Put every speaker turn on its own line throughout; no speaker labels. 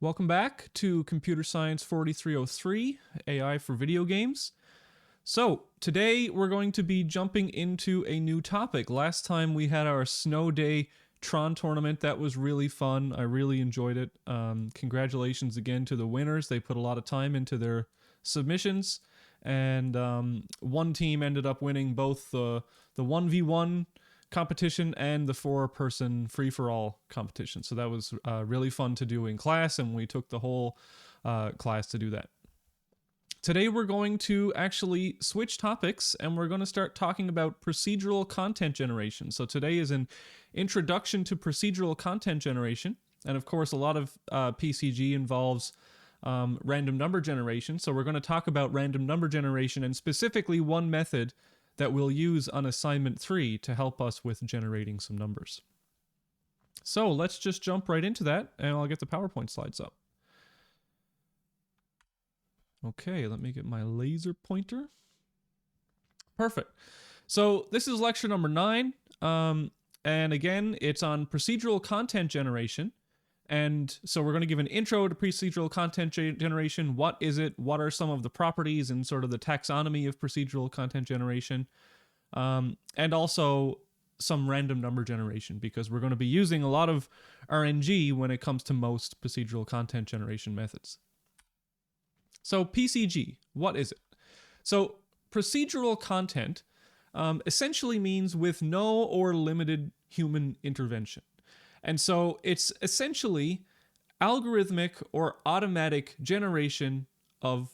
Welcome back to Computer Science 4303, AI for Video Games. So, today we're going to be jumping into a new topic. Last time we had our Snow Day Tron tournament. That was really fun. I really enjoyed it. Congratulations again to the winners. They put a lot of time into their submissions. And one team ended up winning both the 1v1 competition and the 4-person free-for-all competition. So that was really fun to do in class, and we took the whole class to do that. Today we're going to actually switch topics, and we're going to start talking about procedural content generation. So today is an introduction to procedural content generation, and of course a lot of PCG involves random number generation. So we're going to talk about random number generation, and specifically one method that we'll use on assignment 3 to help us with generating some numbers. So let's just jump right into that, and I'll get the PowerPoint slides up. Okay, let me get my laser pointer. Perfect. So this is lecture number 9, and again, it's on procedural content generation. And so we're going to give an intro to procedural content generation. What is it? What are some of the properties and sort of the taxonomy of procedural content generation? And also some random number generation, because we're going to be using a lot of RNG when it comes to most procedural content generation methods. So PCG, what is it? So procedural content essentially means with no or limited human intervention. And so it's essentially algorithmic or automatic generation of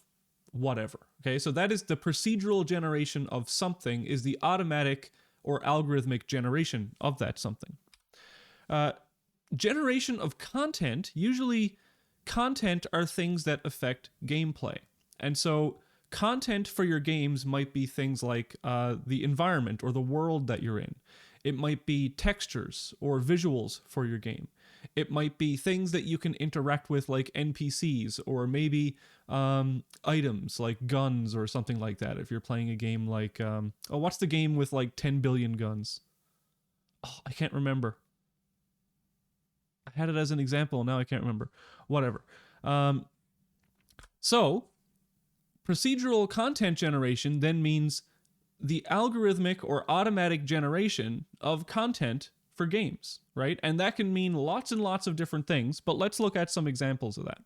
whatever. Okay, so that is the procedural generation of something, is the automatic or algorithmic generation of that something. Generation of content, usually content are things that affect gameplay. And so content for your games might be things like the environment or the world that you're in. It might be textures or visuals for your game. It might be things that you can interact with, like NPCs, or maybe items like guns or something like that. If you're playing a game like, what's the game with like 10 billion guns? Oh, I can't remember. I had it as an example, now I can't remember. Whatever. So, procedural content generation then means the algorithmic or automatic generation of content for games, right? And that can mean lots and lots of different things, but let's look at some examples of that.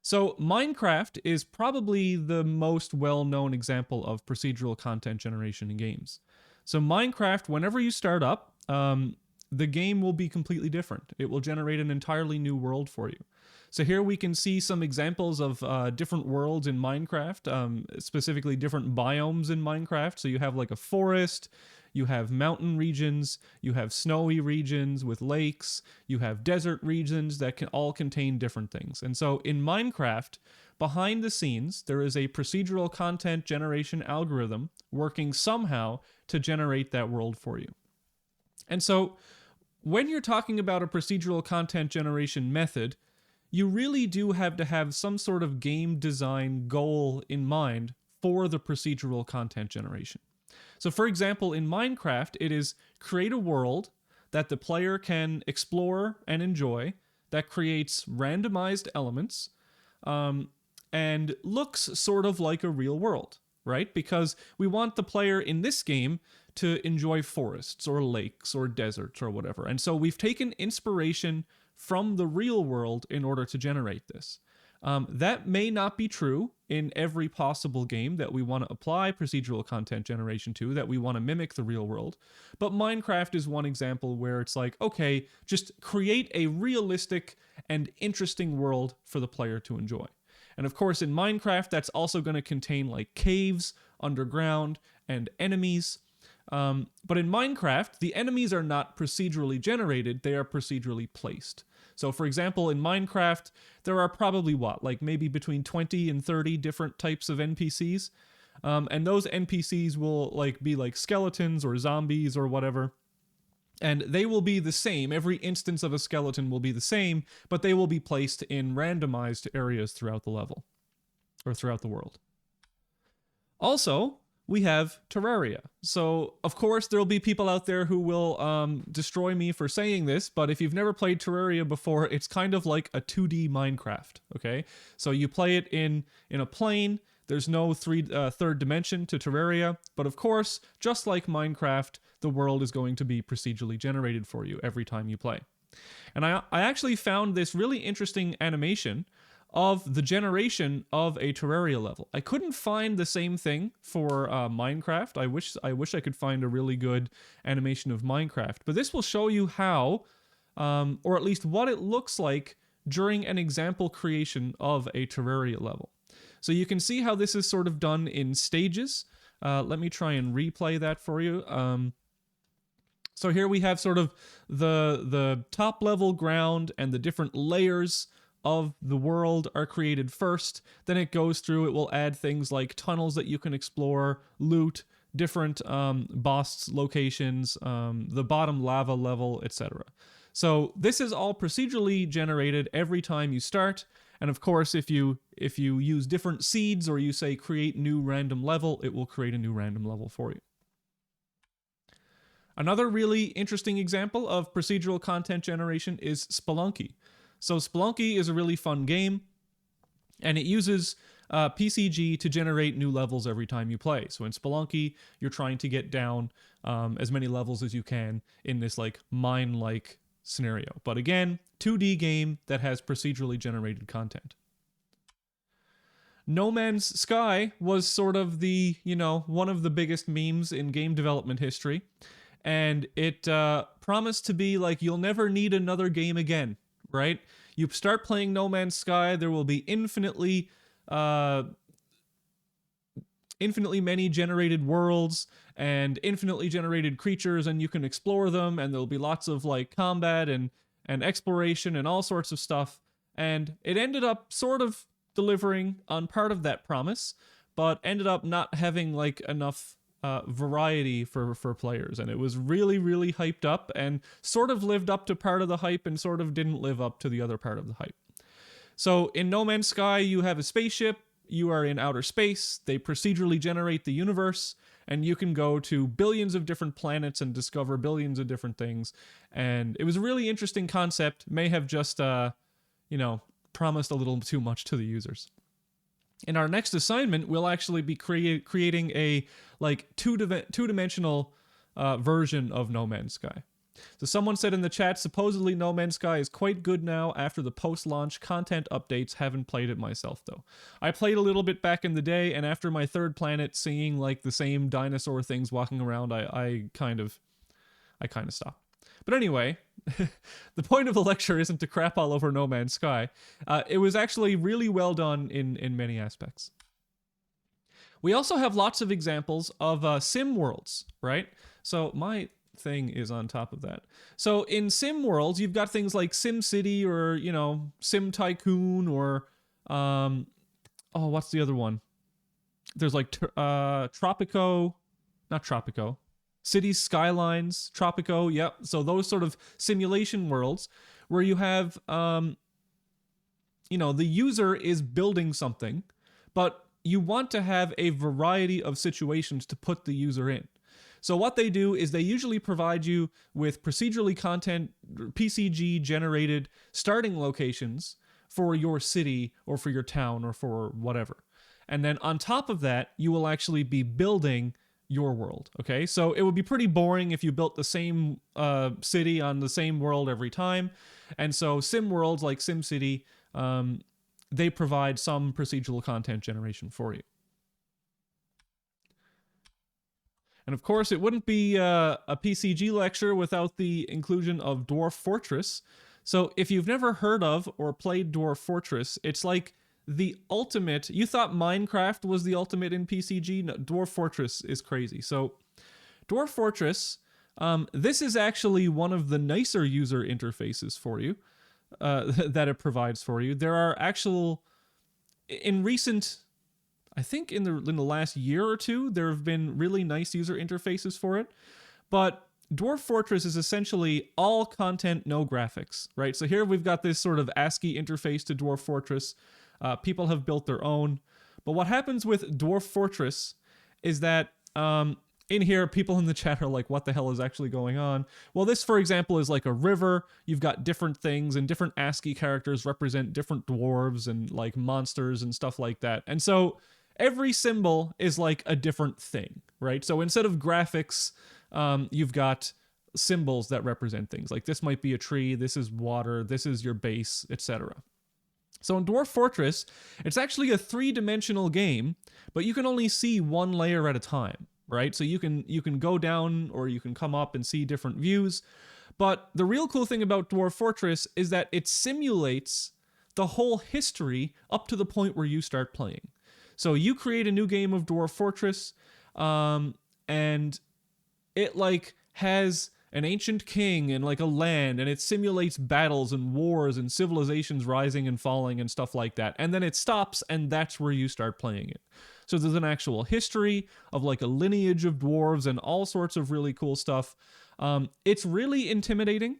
So Minecraft is probably the most well-known example of procedural content generation in games. So Minecraft, whenever you start up, the game will be completely different. It will generate an entirely new world for you. So here we can see some examples of different worlds in Minecraft, specifically different biomes in Minecraft. So you have like a forest, you have mountain regions, you have snowy regions with lakes, you have desert regions that can all contain different things. And so in Minecraft, behind the scenes, there is a procedural content generation algorithm working somehow to generate that world for you. And so when you're talking about a procedural content generation method, you really do have to have some sort of game design goal in mind for the procedural content generation. So for example, in Minecraft, it is create a world that the player can explore and enjoy, that creates randomized elements, and looks sort of like a real world, right? Because we want the player in this game to enjoy forests or lakes or deserts or whatever. And so we've taken inspiration from the real world in order to generate this. That may not be true in every possible game that we want to apply procedural content generation to, that we want to mimic the real world. But Minecraft is one example where it's like, okay, just create a realistic and interesting world for the player to enjoy. And of course, in Minecraft, that's also going to contain like caves, underground, and enemies. But in Minecraft, the enemies are not procedurally generated, they are procedurally placed. So for example, in Minecraft, there are probably like maybe between 20 and 30 different types of NPCs. And those NPCs will be like skeletons or zombies or whatever. And they will be the same. Every instance of a skeleton will be the same, but they will be placed in randomized areas throughout the level or throughout the world. Also, we have Terraria. So, of course, there'll be people out there who will destroy me for saying this, but if you've never played Terraria before, it's kind of like a 2D Minecraft, okay? So you play it in a plane. There's no third dimension to Terraria, but of course, just like Minecraft, the world is going to be procedurally generated for you every time you play. And I actually found this really interesting animation of the generation of a Terraria level. I couldn't find the same thing for Minecraft. I wish I could find a really good animation of Minecraft. But this will show you how, or at least what it looks like during an example creation of a Terraria level. So you can see how this is sort of done in stages. Let me try and replay that for you. So here we have sort of the top level ground, and the different layers of the world are created first. Then it goes through, it will add things like tunnels that you can explore, loot, different boss locations, the bottom lava level, etc. So this is all procedurally generated every time you start. And of course, if you use different seeds, or you say create new random level, it will create a new random level for you. Another really interesting example of procedural content generation is Spelunky. So Spelunky is a really fun game, and it uses PCG to generate new levels every time you play. So in Spelunky, you're trying to get down as many levels as you can in this like mine-like scenario. But again, 2D game that has procedurally generated content. No Man's Sky was sort of the, one of the biggest memes in game development history. And it promised to be like, you'll never need another game again, right? You start playing No Man's Sky, there will be infinitely many generated worlds and infinitely generated creatures, and you can explore them, and there'll be lots of like combat and exploration and all sorts of stuff. And it ended up sort of delivering on part of that promise, but ended up not having like enough variety for players, and it was really, really hyped up and sort of lived up to part of the hype and sort of didn't live up to the other part of the hype. So in No Man's Sky, you have a spaceship, you are in outer space, they procedurally generate the universe, and you can go to billions of different planets and discover billions of different things. And it was a really interesting concept, may have just, promised a little too much to the users. In our next assignment, we'll actually be creating a like two-dimensional version of No Man's Sky. So someone said in the chat, supposedly No Man's Sky is quite good now after the post-launch content updates. Haven't played it myself though. I played a little bit back in the day, and after my third planet, seeing like the same dinosaur things walking around, I kind of stopped. But anyway, the point of the lecture isn't to crap all over No Man's Sky. It was actually really well done in many aspects. We also have lots of examples of sim worlds, right? So my thing is on top of that. So in sim worlds, you've got things like Sim City, or, Sim Tycoon, or, what's the other one? There's like Tropico, not Tropico. Cities Skylines, Tropico, yep. So those sort of simulation worlds where you have, the user is building something, but you want to have a variety of situations to put the user in. So what they do is they usually provide you with procedurally PCG generated starting locations for your city or for your town or for whatever. And then on top of that, you will actually be building your world, okay? So it would be pretty boring if you built the same city on the same world every time. And so sim worlds like SimCity, they provide some procedural content generation for you. And of course, it wouldn't be a PCG lecture without the inclusion of Dwarf Fortress. So if you've never heard of or played Dwarf Fortress, it's like the ultimate. You thought Minecraft was the ultimate in PCG? No, Dwarf Fortress is crazy. So Dwarf Fortress, this is actually one of the nicer user interfaces for you that it provides for you. There are actual, in recent, I think in the last year or two, there have been really nice user interfaces for it. But Dwarf Fortress is essentially all content, no graphics, right? So here we've got this sort of ASCII interface to Dwarf Fortress. People have built their own. But what happens with Dwarf Fortress is that In here, people in the chat are like, what the hell is actually going on? Well, this, for example, is like a river. You've got different things, and different ASCII characters represent different dwarves and like monsters and stuff like that. And so every symbol is like a different thing, right? So instead of graphics, you've got symbols that represent things. Like this might be a tree, this is water, this is your base, etc. So in Dwarf Fortress, it's actually a 3-dimensional game, but you can only see one layer at a time. Right? So you can go down or you can come up and see different views. But the real cool thing about Dwarf Fortress is that it simulates the whole history up to the point where you start playing. So you create a new game of Dwarf Fortress, and it like has an ancient king and like a land, and it simulates battles and wars and civilizations rising and falling and stuff like that. And then it stops, and that's where you start playing it. So there's an actual history of like a lineage of dwarves and all sorts of really cool stuff. It's really intimidating.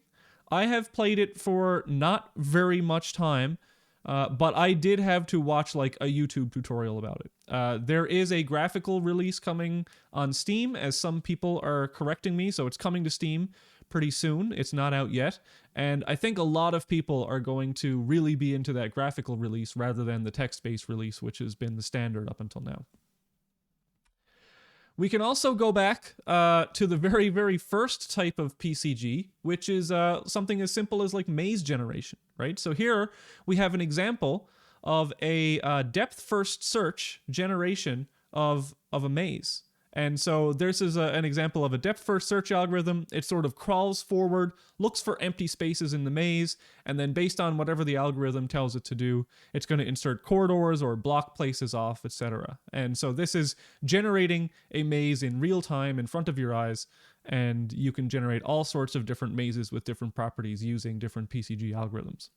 I have played it for not very much time, but I did have to watch like a YouTube tutorial about it. There is a graphical release coming on Steam, as some people are correcting me, so it's coming to Steam pretty soon. It's not out yet, and I think a lot of people are going to really be into that graphical release rather than the text-based release, which has been the standard up until now. We can also go back to the very, very first type of PCG, which is something as simple as like maze generation, right? So here we have an example of a depth-first search generation of a maze. And so this is an example of a depth-first search algorithm. It sort of crawls forward, looks for empty spaces in the maze, and then based on whatever the algorithm tells it to do, it's going to insert corridors or block places off, etc. And so this is generating a maze in real time in front of your eyes, and you can generate all sorts of different mazes with different properties using different PCG algorithms.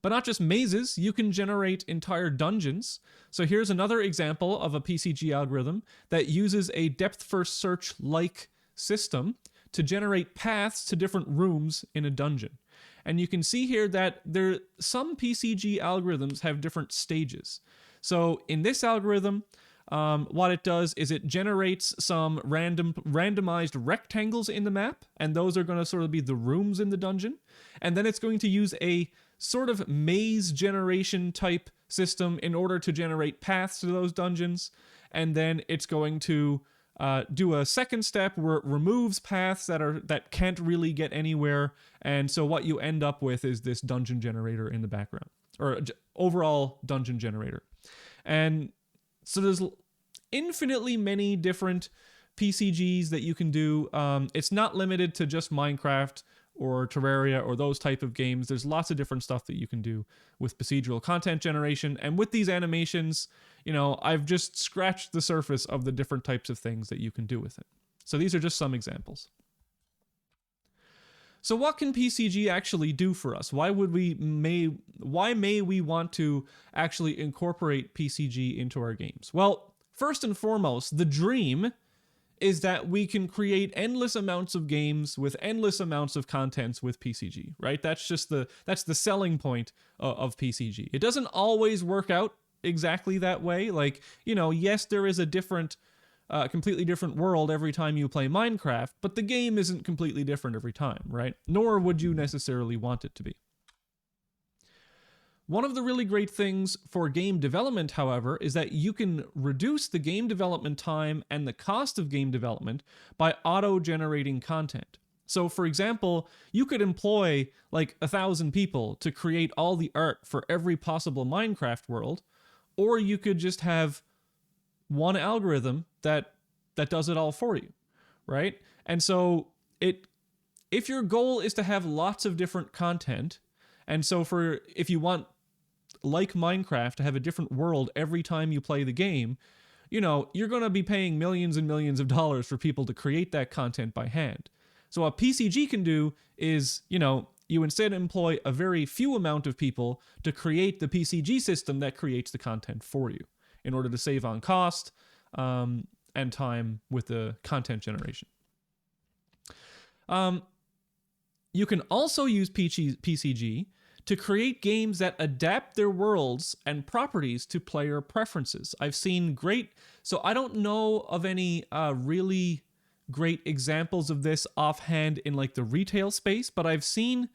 But not just mazes, you can generate entire dungeons. So here's another example of a PCG algorithm that uses a depth-first search-like system to generate paths to different rooms in a dungeon. And you can see here that some PCG algorithms have different stages. So in this algorithm, what it does is it generates some randomized rectangles in the map, and those are going to sort of be the rooms in the dungeon. And then it's going to use a sort of maze generation type system in order to generate paths to those dungeons. And then it's going to do a second step where it removes paths that can't really get anywhere. And so what you end up with is this dungeon generator in the background, or overall dungeon generator. And so there's infinitely many different PCGs that you can do. It's not limited to just Minecraft or Terraria or those type of games. There's lots of different stuff that you can do with procedural content generation. And with these animations, I've just scratched the surface of the different types of things that you can do with it. So these are just some examples. So what can PCG actually do for us? Why may we want to actually incorporate PCG into our games? Well, first and foremost, the dream is that we can create endless amounts of games with endless amounts of contents with PCG, right? That's the selling point of PCG. It doesn't always work out exactly that way. Like, yes, there is a completely different world every time you play Minecraft, but the game isn't completely different every time, right? Nor would you necessarily want it to be. One of the really great things for game development, however, is that you can reduce the game development time and the cost of game development by auto-generating content. So, for example, you could employ like 1,000 people to create all the art for every possible Minecraft world, or you could just have one algorithm that does it all for you, right? And so if your goal is to have lots of different content, and so if you want, like Minecraft, to have a different world every time you play the game, you're going to be paying millions and millions of dollars for people to create that content by hand. So what PCG can do is, you instead employ a very few amount of people to create the PCG system that creates the content for you in order to save on cost and time with the content generation. You can also use PCG to create games that adapt their worlds and properties to player preferences. I've seen so I don't know of any really great examples of this offhand in like the retail space, but I've seen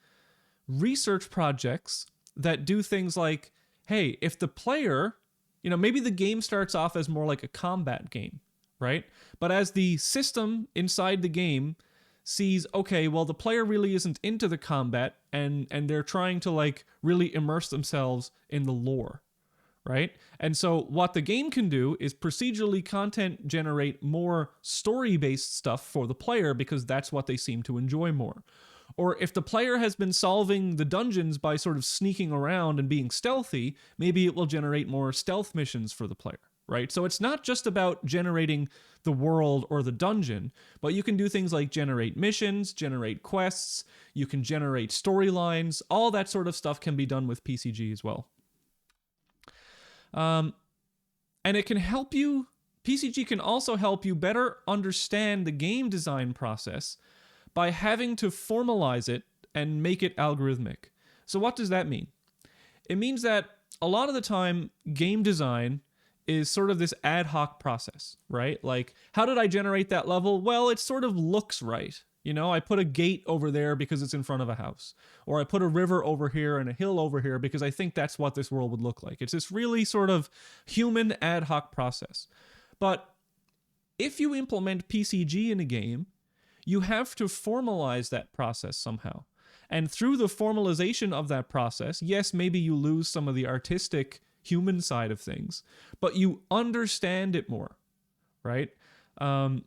research projects that do things like, hey, if the player, maybe the game starts off as more like a combat game, right? But as the system inside the game sees, okay, well, the player really isn't into the combat, and they're trying to like really immerse themselves in the lore, right? And so what the game can do is procedurally content generate more story-based stuff for the player because that's what they seem to enjoy more. Or if the player has been solving the dungeons by sort of sneaking around and being stealthy, maybe it will generate more stealth missions for the player, right? So it's not just about generating the world or the dungeon, but you can do things like generate missions, generate quests, you can generate storylines, all that sort of stuff can be done with PCG as well. And it can help you, PCG can also help you better understand the game design process by having to formalize it and make it algorithmic. So what does that mean? It means that a lot of the time, game design is sort of this ad hoc process, right? Like, how did I generate that level? Well, it sort of looks right. I put a gate over there because it's in front of a house. Or I put a river over here and a hill over here because I think that's what this world would look like. It's this really sort of human ad hoc process. But if you implement PCG in a game, you have to formalize that process somehow. And through the formalization of that process, yes, maybe you lose some of the artistic human side of things, but you understand it more, right? And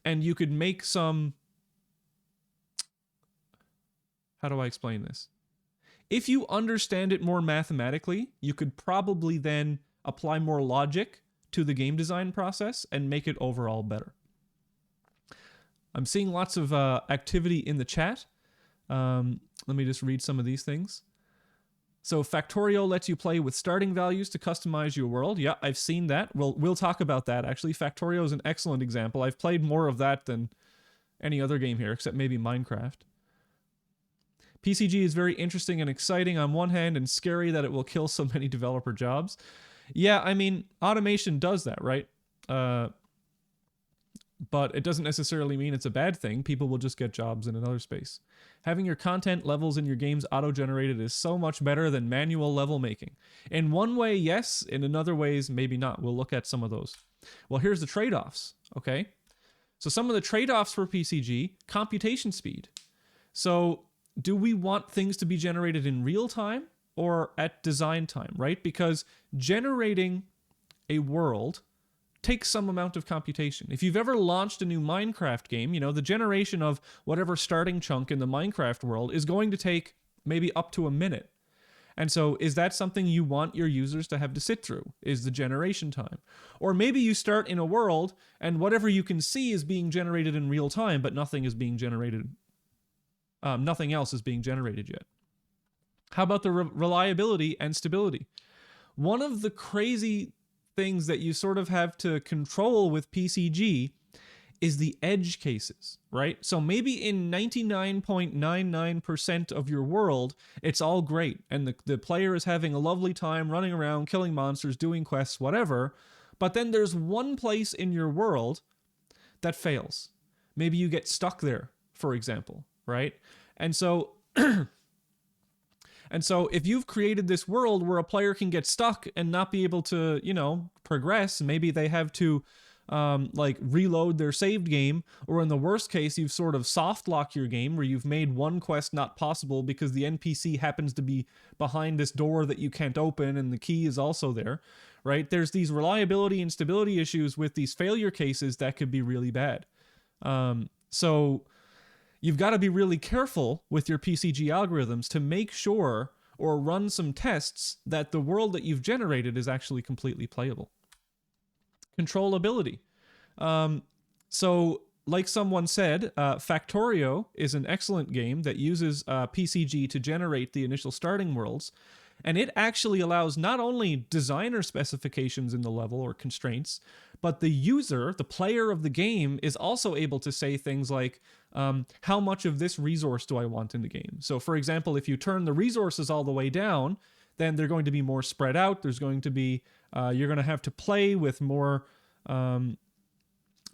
you could make some... How do I explain this? If you understand it more mathematically, you could probably then apply more logic to the game design process and make it overall better. I'm seeing lots of activity in the chat. Let me just read some of these things. So Factorio lets you play with starting values to customize your world. Yeah, I've seen that. We'll talk about that, actually. Factorio is an excellent example. I've played more of that than any other game here, except maybe Minecraft. PCG is very interesting and exciting on one hand, and scary that it will kill so many developer jobs. Yeah, I mean, automation does that, right? But it doesn't necessarily mean it's a bad thing. People will just get jobs in another space. Having your content levels in your games auto-generated is so much better than manual level making. In one way, yes. In another ways, maybe not. We'll look at some of those. Well, here's the trade-offs, okay? So some of the trade-offs for PCG, computation speed. So do we want things to be generated in real time or at design time, right? Because generating a world takes some amount of computation. If you've ever launched a new Minecraft game, the generation of whatever starting chunk in the Minecraft world is going to take maybe up to a minute. And so is that something you want your users to have to sit through, is the generation time? Or maybe you start in a world and whatever you can see is being generated in real time, but nothing is being generated. Nothing else is being generated yet. How about the reliability and stability? One of the crazy things that you sort of have to control with PCG is the edge cases, right? So maybe in 99.99% of your world, it's all great, and the player is having a lovely time running around, killing monsters, doing quests, whatever, but then there's one place in your world that fails. Maybe you get stuck there, for example, right? And so if you've created this world where a player can get stuck and not be able to, progress, maybe they have to reload their saved game, or in the worst case, you've sort of soft locked your game where you've made one quest not possible because the NPC happens to be behind this door that you can't open and the key is also there, right? There's these reliability and stability issues with these failure cases that could be really bad. So you've got to be really careful with your PCG algorithms to make sure or run some tests that the world that you've generated is actually completely playable. Controllability. So like someone said, Factorio is an excellent game that uses PCG to generate the initial starting worlds. And it actually allows not only designer specifications in the level or constraints, but the user, the player of the game, is also able to say things like, how much of this resource do I want in the game? So for example, if you turn the resources all the way down, then they're going to be more spread out. There's going to be, you're going to have to play with more of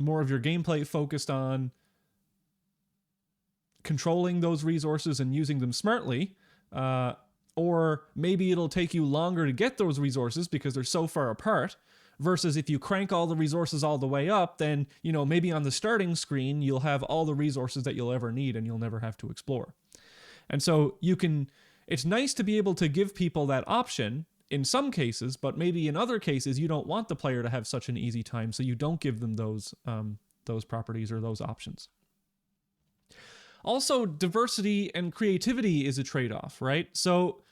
your gameplay focused on controlling those resources and using them smartly. Or maybe it'll take you longer to get those resources because they're so far apart. Versus if you crank all the resources all the way up, then, you know, maybe on the starting screen, you'll have all the resources that you'll ever need and you'll never have to explore. And so it's nice to be able to give people that option in some cases, but maybe in other cases, you don't want the player to have such an easy time, so you don't give them those properties or those options. Also, diversity and creativity is a trade-off, right? So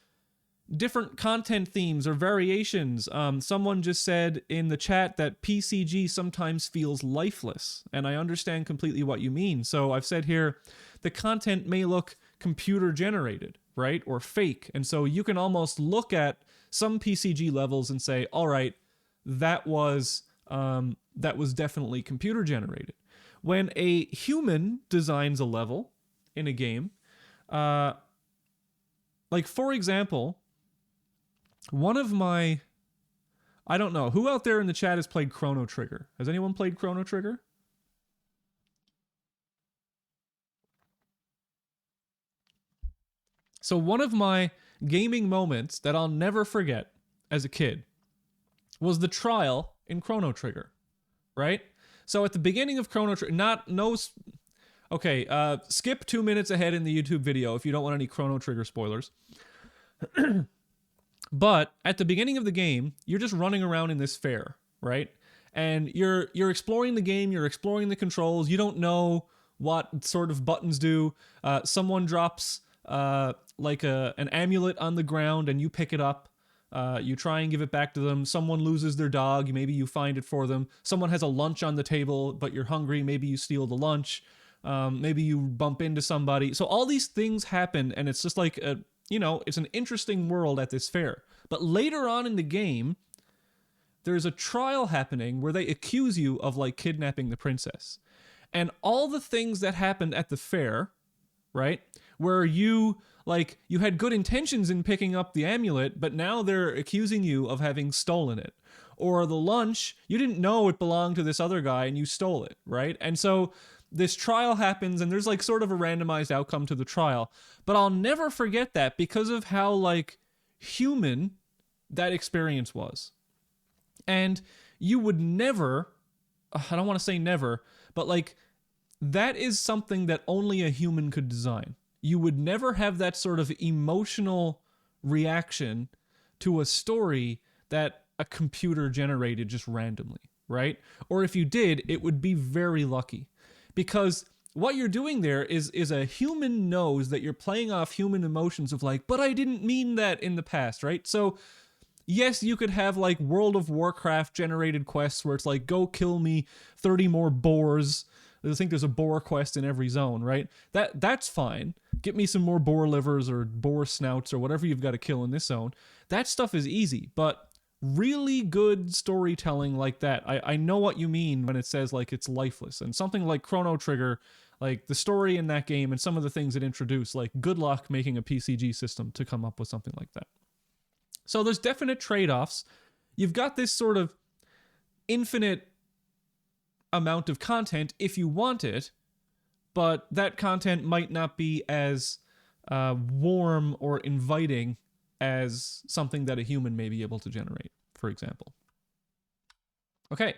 different content themes or variations. Someone just said in the chat that PCG sometimes feels lifeless, and I understand completely what you mean. So I've said here, the content may look computer generated, right? Or fake. And so you can almost look at some PCG levels and say, all right, that was definitely computer generated. When a human designs a level in a game, like for example, one of my, I don't know, who out there in the chat has played Chrono Trigger? Has anyone played Chrono Trigger? So one of my gaming moments that I'll never forget as a kid was the trial in Chrono Trigger, right? So at the beginning of Chrono Trigger, skip 2 minutes ahead in the YouTube video if you don't want any Chrono Trigger spoilers. But at the beginning of the game, you're just running around in this fair, right? And you're exploring the game, you're exploring the controls, you don't know what sort of buttons do. Someone drops like an amulet on the ground and you pick it up. You try and give it back to them. Someone loses their dog, maybe you find it for them. Someone has a lunch on the table, but you're hungry, maybe you steal the lunch. Maybe you bump into somebody. So all these things happen, and it's just like it's an interesting world at this fair. But later on in the game, there's a trial happening where they accuse you of like kidnapping the princess. And all the things that happened at the fair, right? Where you had good intentions in picking up the amulet, but now they're accusing you of having stolen it. Or the lunch, you didn't know it belonged to this other guy and you stole it, right? And so this trial happens and there's like sort of a randomized outcome to the trial. But I'll never forget that because of how like human that experience was. And you would never, I don't want to say never, but like that is something that only a human could design. You would never have that sort of emotional reaction to a story that a computer generated just randomly, right? Or if you did, it would be very lucky. Because what you're doing there is a human knows that you're playing off human emotions of like, but I didn't mean that in the past, right? So yes, you could have like World of Warcraft generated quests where it's like, go kill me 30 more boars. I think there's a boar quest in every zone, right? That's fine. Get me some more boar livers or boar snouts or whatever you've got to kill in this zone. That stuff is easy, but really good storytelling like that, I know what you mean when it says like it's lifeless. And something like Chrono Trigger, like the story in that game and some of the things it introduced, like good luck making a PCG system to come up with something like that. So there's definite trade-offs. You've got this sort of infinite amount of content if you want it, but that content might not be as warm or inviting as something that a human may be able to generate, for example. Okay.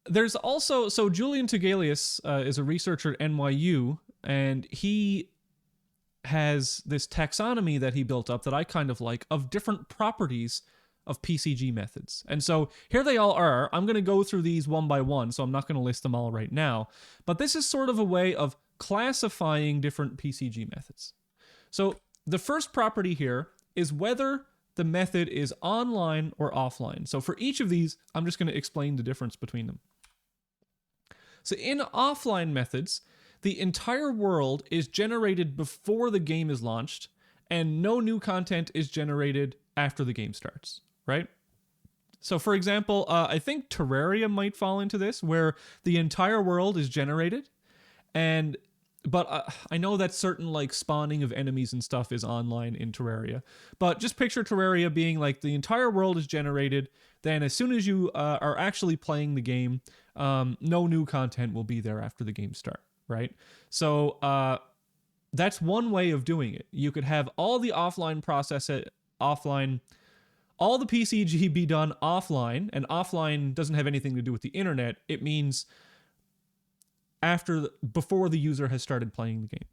There's also, so Julian Tegelius is a researcher at NYU, and he has this taxonomy that he built up that I kind of like of different properties of PCG methods. And so here they all are. I'm going to go through these one by one, so I'm not going to list them all right now. But this is sort of a way of classifying different PCG methods. So the first property here is whether the method is online or offline. So for each of these, I'm just going to explain the difference between them. So in offline methods, the entire world is generated before the game is launched, and no new content is generated after the game starts, right? So for example, I think Terraria might fall into this, where the entire world is generated, But I know that certain like spawning of enemies and stuff is online in Terraria. But just picture Terraria being like the entire world is generated. Then as soon as you are actually playing the game, no new content will be there after the game start, right? So that's one way of doing it. You could have all the offline all the PCG be done offline, and offline doesn't have anything to do with the internet. It means before the user has started playing the game.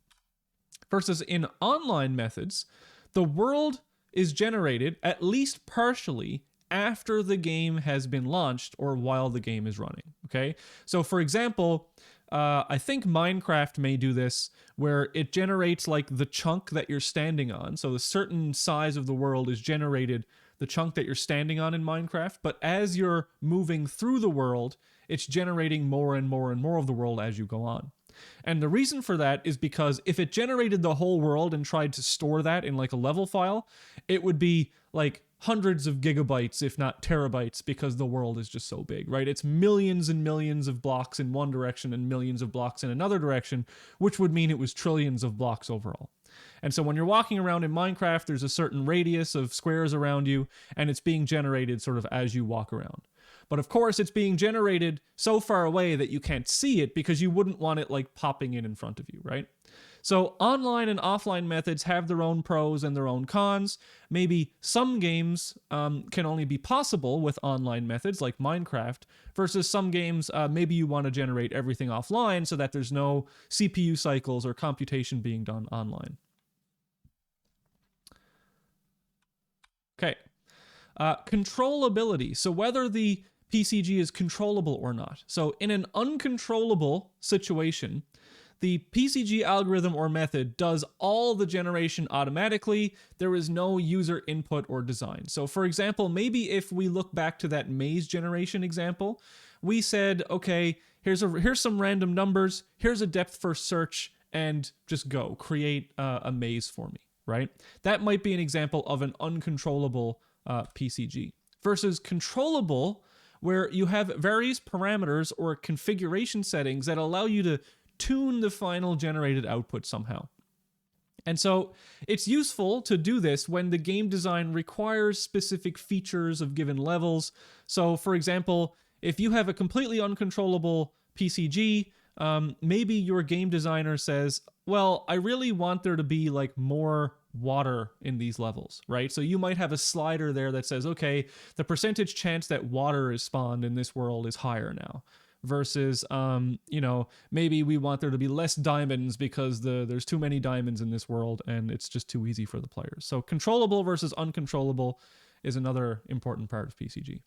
Versus in online methods, the world is generated at least partially after the game has been launched or while the game is running. Okay, so for example, I think Minecraft may do this, where it generates like the chunk that you're standing on. So a certain size of the world is generated, the chunk that you're standing on in Minecraft, but as you're moving through the world, it's generating more and more and more of the world as you go on. And the reason for that is because if it generated the whole world and tried to store that in like a level file, it would be like hundreds of gigabytes, if not terabytes, because the world is just so big, right? It's millions and millions of blocks in one direction and millions of blocks in another direction, which would mean it was trillions of blocks overall. And so when you're walking around in Minecraft, there's a certain radius of squares around you, and it's being generated sort of as you walk around. But of course, it's being generated so far away that you can't see it because you wouldn't want it like popping in front of you, right? So online and offline methods have their own pros and their own cons. Maybe some games can only be possible with online methods like Minecraft, versus some games maybe you want to generate everything offline so that there's no CPU cycles or computation being done online. Okay. Controllability. So whether the PCG is controllable or not. So in an uncontrollable situation, the PCG algorithm or method does all the generation automatically. There is no user input or design. So for example, maybe if we look back to that maze generation example, we said, okay, here's some random numbers, here's a depth first search, and just go create a maze for me, right? That might be an example of an uncontrollable PCG. Versus controllable, where you have various parameters or configuration settings that allow you to tune the final generated output somehow. And so it's useful to do this when the game design requires specific features of given levels. So for example, if you have a completely uncontrollable PCG, maybe your game designer says, well, I really want there to be like more water in these levels, right? So you might have a slider there that says, okay, the percentage chance that water is spawned in this world is higher now. Versus, maybe we want there to be less diamonds because there's too many diamonds in this world and it's just too easy for the players. So controllable versus uncontrollable is another important part of PCG.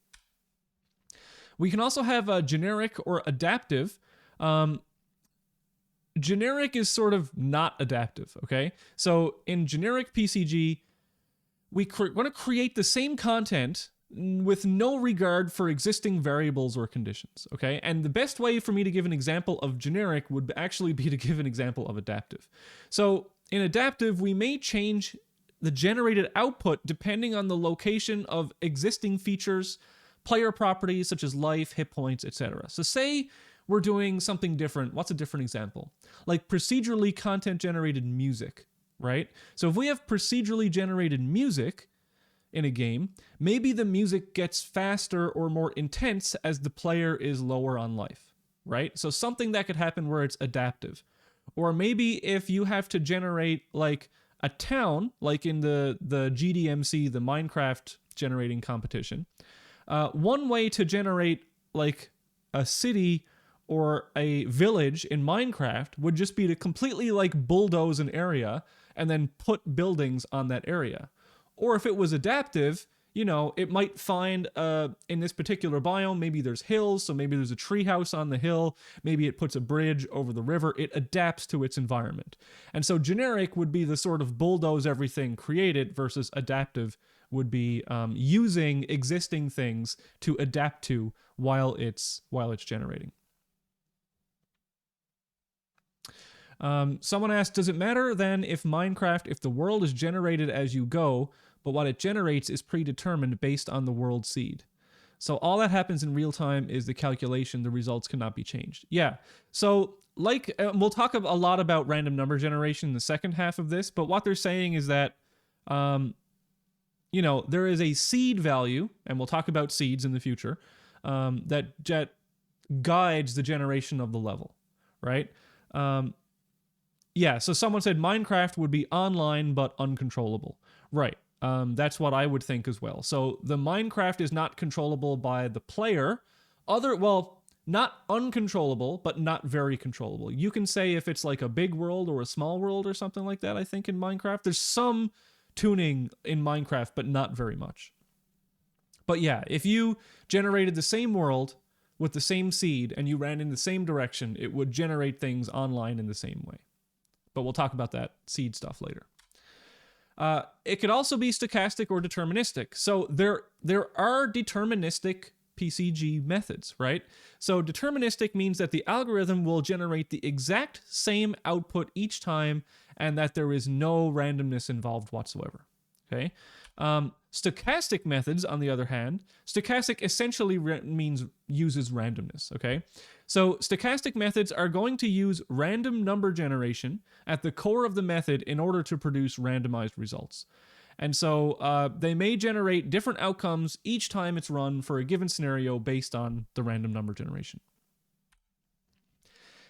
We can also have generic or adaptive. Generic is sort of not adaptive, okay? So in generic PCG, we want to create the same content with no regard for existing variables or conditions, okay? And the best way for me to give an example of generic would actually be to give an example of adaptive. So in adaptive, we may change the generated output depending on the location of existing features, player properties such as life, hit points, etc. So say we're doing something different. What's a different example? Like procedurally content generated music, right? So if we have procedurally generated music in a game, maybe the music gets faster or more intense as the player is lower on life, right? So something that could happen where it's adaptive. Or maybe if you have to generate like a town, like in the GDMC, the Minecraft generating competition, one way to generate like a city or a village in Minecraft would just be to completely like bulldoze an area and then put buildings on that area. Or if it was adaptive, it might find in this particular biome, maybe there's hills, so maybe there's a treehouse on the hill, maybe it puts a bridge over the river, it adapts to its environment. And so generic would be the sort of bulldoze everything created versus adaptive would be using existing things to adapt to while it's generating. Someone asked, does it matter then if the world is generated as you go, but what it generates is predetermined based on the world seed? So all that happens in real time is the calculation, the results cannot be changed. Yeah, so we'll talk a lot about random number generation in the second half of this, but what they're saying is that, there is a seed value, and we'll talk about seeds in the future, that guides the generation of the level, right? So someone said Minecraft would be online but uncontrollable. Right. That's what I would think as well. So the Minecraft is not controllable by the player. Not uncontrollable, but not very controllable. You can say if it's like a big world or a small world or something like that, I think, in Minecraft. There's some tuning in Minecraft, but not very much. But yeah, if you generated the same world with the same seed and you ran in the same direction, it would generate things online in the same way. But we'll talk about that seed stuff later. It could also be stochastic or deterministic. So there are deterministic PCG methods, right? So deterministic means that the algorithm will generate the exact same output each time and that there is no randomness involved whatsoever, okay? Stochastic methods, on the other hand, stochastic essentially uses randomness, okay? So stochastic methods are going to use random number generation at the core of the method in order to produce randomized results. And so they may generate different outcomes each time it's run for a given scenario based on the random number generation.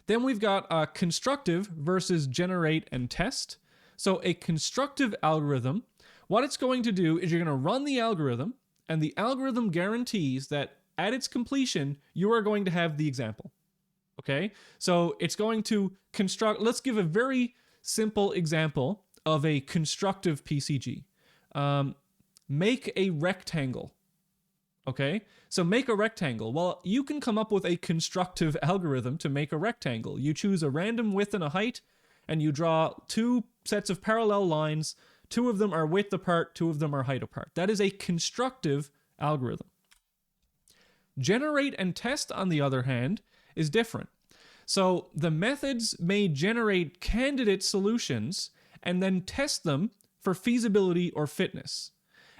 Then we've got constructive versus generate and test. So a constructive algorithm, what it's going to do is you're going to run the algorithm, and the algorithm guarantees that at its completion, you are going to have the example. Okay? So it's going to construct, let's give a very simple example of a constructive PCG. Make a rectangle. Okay? So make a rectangle. Well, you can come up with a constructive algorithm to make a rectangle. You choose a random width and a height, and you draw two sets of parallel lines. Two of them are width apart, two of them are height apart. That is a constructive algorithm. Generate and test, on the other hand, is different. So the methods may generate candidate solutions and then test them for feasibility or fitness.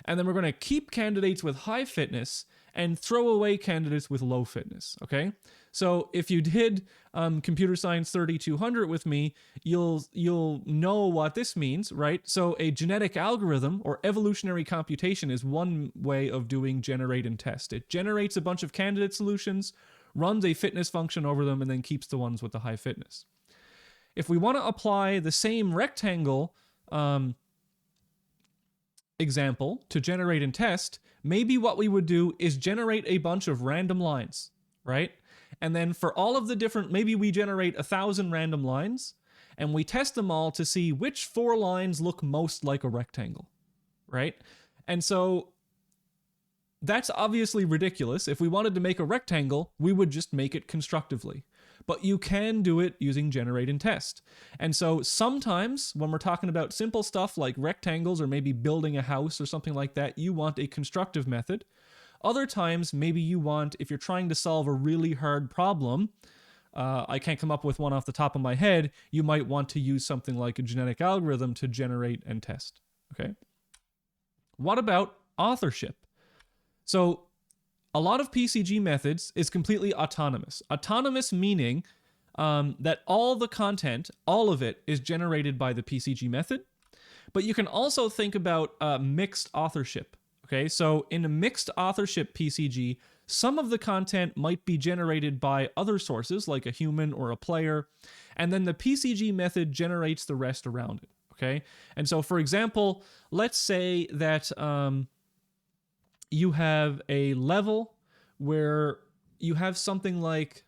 And then we're going to keep candidates with high fitness and throw away candidates with low fitness, okay? So if you did Computer Science 3200 with me, you'll know what this means, right? So a genetic algorithm or evolutionary computation is one way of doing generate and test. It generates a bunch of candidate solutions, runs a fitness function over them, and then keeps the ones with the high fitness. If we want to apply the same rectangle example to generate and test, maybe what we would do is generate a bunch of random lines, right? And then for all of the different, maybe we generate 1,000 random lines, and we test them all to see which 4 lines look most like a rectangle, right? And so that's obviously ridiculous. If we wanted to make a rectangle, we would just make it constructively. But you can do it using generate and test. And so sometimes when we're talking about simple stuff like rectangles or maybe building a house or something like that, you want a constructive method. Other times, maybe you want, if you're trying to solve a really hard problem, I can't come up with one off the top of my head, you might want to use something like a genetic algorithm to generate and test, okay? What about authorship? So a lot of PCG methods is completely autonomous. Autonomous meaning that all the content, all of it, is generated by the PCG method. But you can also think about mixed authorship. Okay, so in a mixed authorship PCG, some of the content might be generated by other sources, like a human or a player, and then the PCG method generates the rest around it. Okay, and so for example, let's say that you have a level where you have something like,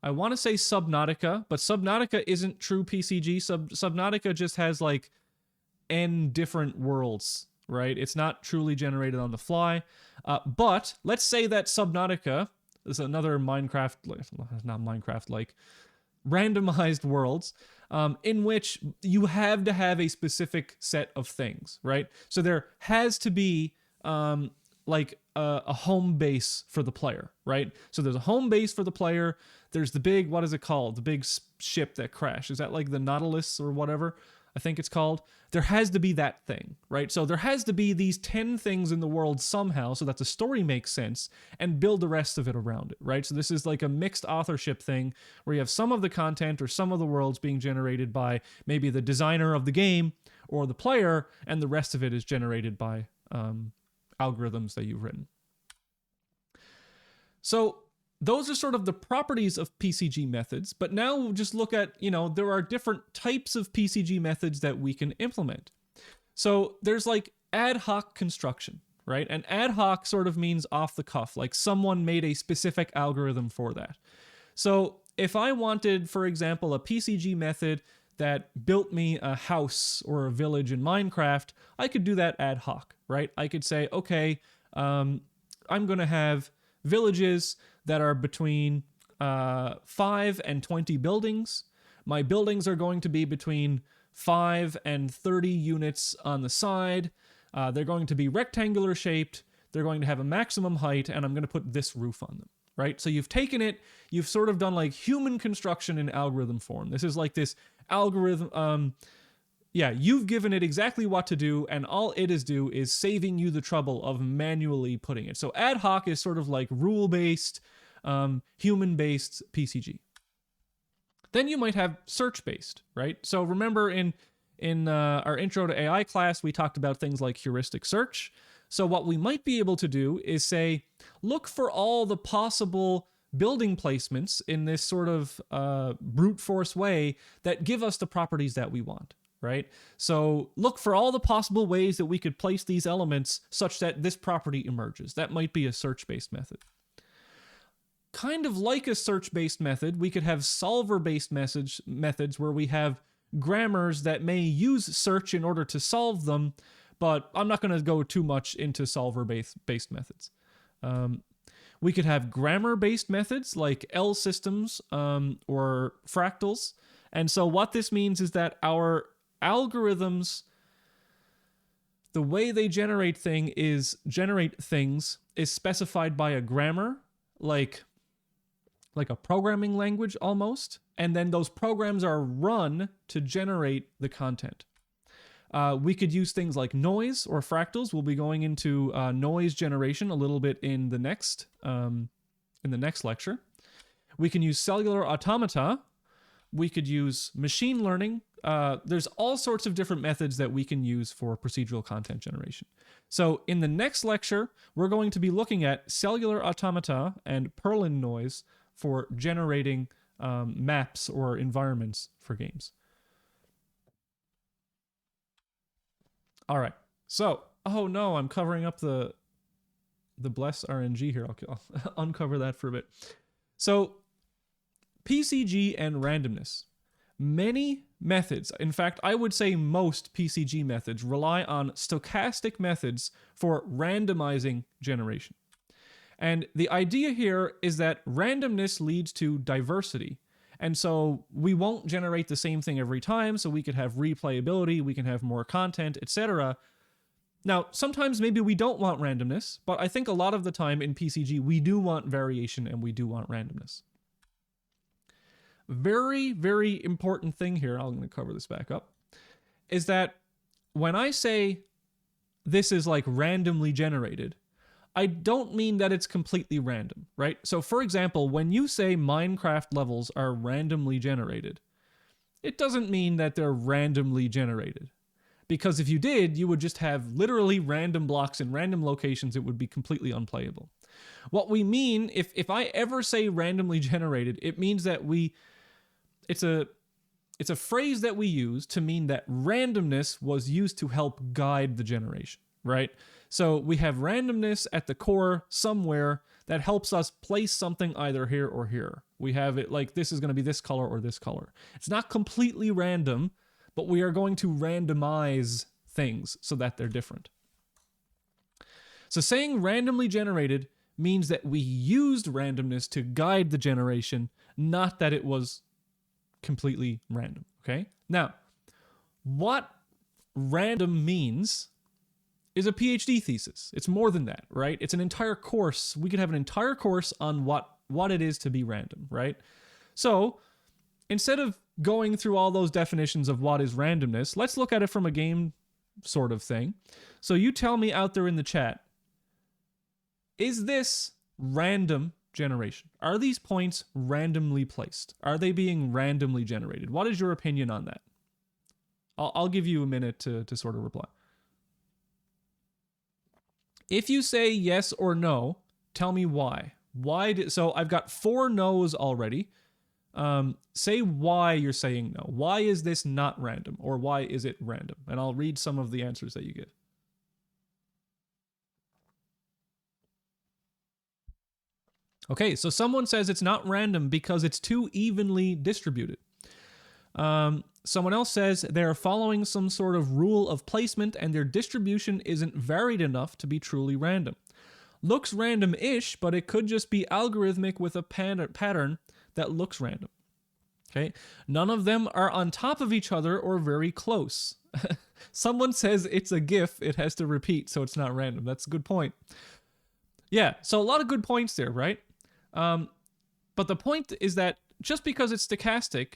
I want to say Subnautica, but Subnautica isn't true PCG. Subnautica just has like n different worlds, right? It's not truly generated on the fly. But let's say that Subnautica is another Minecraft, not Minecraft, like randomized worlds, in which you have to have a specific set of things, right? So there has to be like a home base for the player, right? So there's a home base for the player. There's the big, what is it called? The big ship that crashed. Is that like the Nautilus or whatever? I think it's called, there has to be that thing, right? So there has to be these 10 things in the world somehow so that the story makes sense and build the rest of it around it, right? So this is like a mixed authorship thing where you have some of the content or some of the worlds being generated by maybe the designer of the game or the player, and the rest of it is generated by algorithms that you've written. So those are sort of the properties of PCG methods, but now we'll just look at, there are different types of PCG methods that we can implement. So there's like ad hoc construction, right? And ad hoc sort of means off the cuff, like someone made a specific algorithm for that. So if I wanted, for example, a PCG method that built me a house or a village in Minecraft, I could do that ad hoc, right? I could say, okay, I'm going to have villages that are between 5 and 20 buildings. My buildings are going to be between 5 and 30 units on the side. They're going to be rectangular shaped. They're going to have a maximum height, and I'm going to put this roof on them, right? So you've taken it, you've sort of done like human construction in algorithm form. This is like this algorithm. You've given it exactly what to do, and all it is saving you the trouble of manually putting it. So ad hoc is sort of like rule-based, human-based PCG. Then you might have search-based, right? So remember in our intro to AI class, we talked about things like heuristic search. So what we might be able to do is say, look for all the possible building placements in this sort of brute force way that give us the properties that we want. Right? So look for all the possible ways that we could place these elements such that this property emerges. That might be a search-based method. Kind of like a search-based method, we could have solver-based methods where we have grammars that may use search in order to solve them, but I'm not going to go too much into solver-based methods. We could have grammar-based methods like L systems or fractals. And so what this means is that our algorithms, the way they generate things is specified by a grammar, like a programming language almost, and then those programs are run to generate the content. We could use things like noise or fractals. We'll be going into noise generation a little bit in the next lecture. We can use cellular automata. We could use machine learning. There's all sorts of different methods that we can use for procedural content generation. So in the next lecture, we're going to be looking at cellular automata and Perlin noise for generating maps or environments for games. All right. So, oh no, I'm covering up the bless RNG here. I'll uncover that for a bit. So PCG and randomness. Many methods, in fact, I would say most PCG methods rely on stochastic methods for randomizing generation. And the idea here is that randomness leads to diversity. And so we won't generate the same thing every time, so we could have replayability, we can have more content, etc. Now, sometimes maybe we don't want randomness, but I think a lot of the time in PCG, we do want variation and we do want randomness. Very, very important thing here, I'm going to cover this back up, is that when I say this is like randomly generated, I don't mean that it's completely random, right? So for example, when you say Minecraft levels are randomly generated, it doesn't mean that they're randomly generated. Because if you did, you would just have literally random blocks in random locations. It would be completely unplayable. What we mean, if I ever say randomly generated, it means that it's a phrase that we use to mean that randomness was used to help guide the generation, right? So we have randomness at the core somewhere that helps us place something either here or here. We have it like this is going to be this color or this color. It's not completely random, but we are going to randomize things so that they're different. So saying randomly generated means that we used randomness to guide the generation, not that it was completely random, okay? Now, what random means is a PhD thesis. It's more than that, right? It's an entire course. We could have an entire course on what it is to be random, right? So instead of going through all those definitions of what is randomness, let's look at it from a game sort of thing. So you tell me out there in the chat, is this random generation? Are these points randomly placed? Are they being randomly generated? What is your opinion on that? I'll give you a minute to sort of reply. If you say yes or no, tell me why. So I've got 4 no's already. Say why you're saying no. Why is this not random? Or why is it random? And I'll read some of the answers that you give. Okay, so someone says it's not random because it's too evenly distributed. Someone else says they're following some sort of rule of placement and their distribution isn't varied enough to be truly random. Looks random-ish, but it could just be algorithmic with a pattern that looks random. Okay, none of them are on top of each other or very close. Someone says it's a GIF, it has to repeat, so it's not random. That's a good point. Yeah, so a lot of good points there, right? But the point is that just because it's stochastic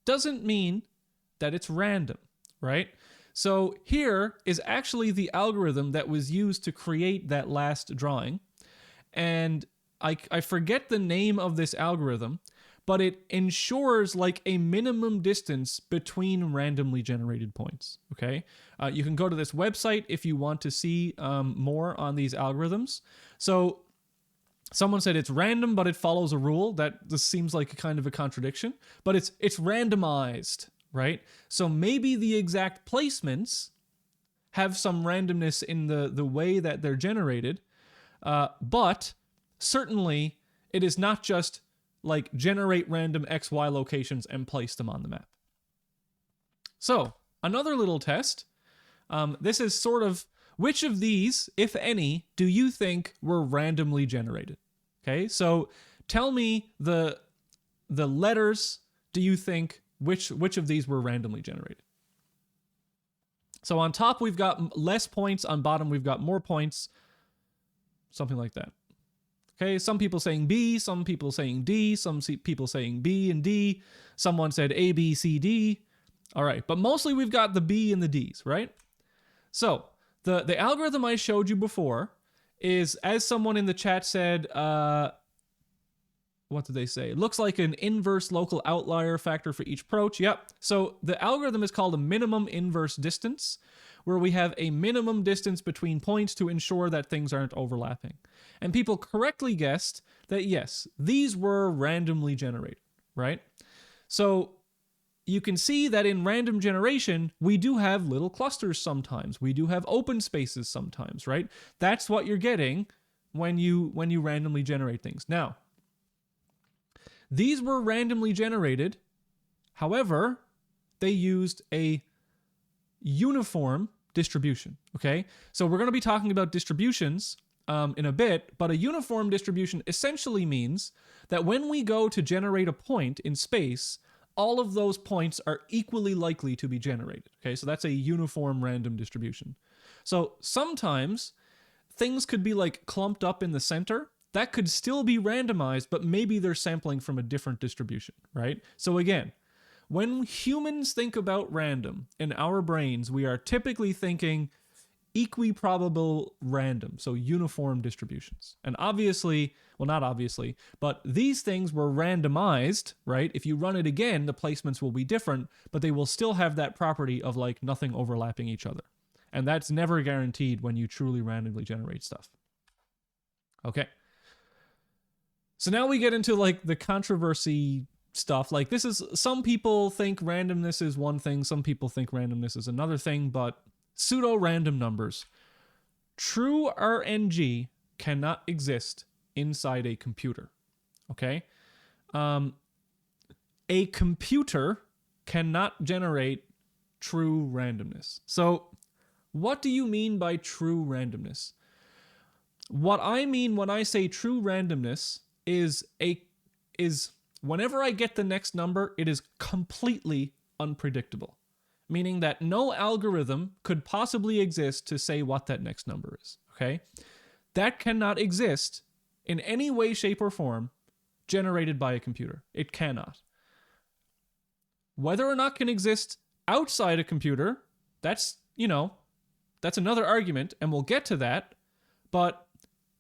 doesn't mean that it's random, right? So here is actually the algorithm that was used to create that last drawing. And I forget the name of this algorithm, but it ensures like a minimum distance between randomly generated points, okay? You can go to this website if you want to see more on these algorithms. So someone said it's random, but it follows a rule. This seems like a kind of a contradiction, but it's randomized, right? So maybe the exact placements have some randomness in the way that they're generated, but certainly it is not just like generate random XY locations and place them on the map. So another little test. This is sort of, which of these, if any, do you think were randomly generated? Okay, so tell me the letters, do you think, which of these were randomly generated? So on top, we've got less points. On bottom, we've got more points. Something like that. Okay, some people saying B, some people saying D, some people saying B and D. Someone said A, B, C, D. All right, but mostly we've got the B and the Ds, right? So the algorithm I showed you before is, as someone in the chat said, what did they say? It looks like an inverse local outlier factor for each approach. Yep. So the algorithm is called a minimum inverse distance, where we have a minimum distance between points to ensure that things aren't overlapping. And people correctly guessed that yes, these were randomly generated, right? So you can see that in random generation, we do have little clusters sometimes. We do have open spaces sometimes, right? That's what you're getting when you randomly generate things. Now, these were randomly generated. However, they used a uniform distribution, okay? So we're going to be talking about distributions in a bit, but a uniform distribution essentially means that when we go to generate a point in space, all of those points are equally likely to be generated, okay? So that's a uniform random distribution. So sometimes things could be like clumped up in the center. That could still be randomized, but maybe they're sampling from a different distribution, right? So again, when humans think about random in our brains, we are typically thinking equiprobable random, so uniform distributions. And obviously, well, not obviously, but these things were randomized, right? If you run it again, the placements will be different, but they will still have that property of like nothing overlapping each other. And that's never guaranteed when you truly randomly generate stuff. Okay. So now we get into like the controversy stuff. Like this is, some people think randomness is one thing, some people think randomness is another thing, but pseudo-random numbers. True RNG cannot exist inside a computer, okay? A computer cannot generate true randomness. So what do you mean by true randomness? What I mean when I say true randomness is whenever I get the next number, it is completely unpredictable. Meaning that no algorithm could possibly exist to say what that next number is, okay? That cannot exist in any way, shape, or form generated by a computer. It cannot. Whether or not can exist outside a computer, that's another argument, and we'll get to that. But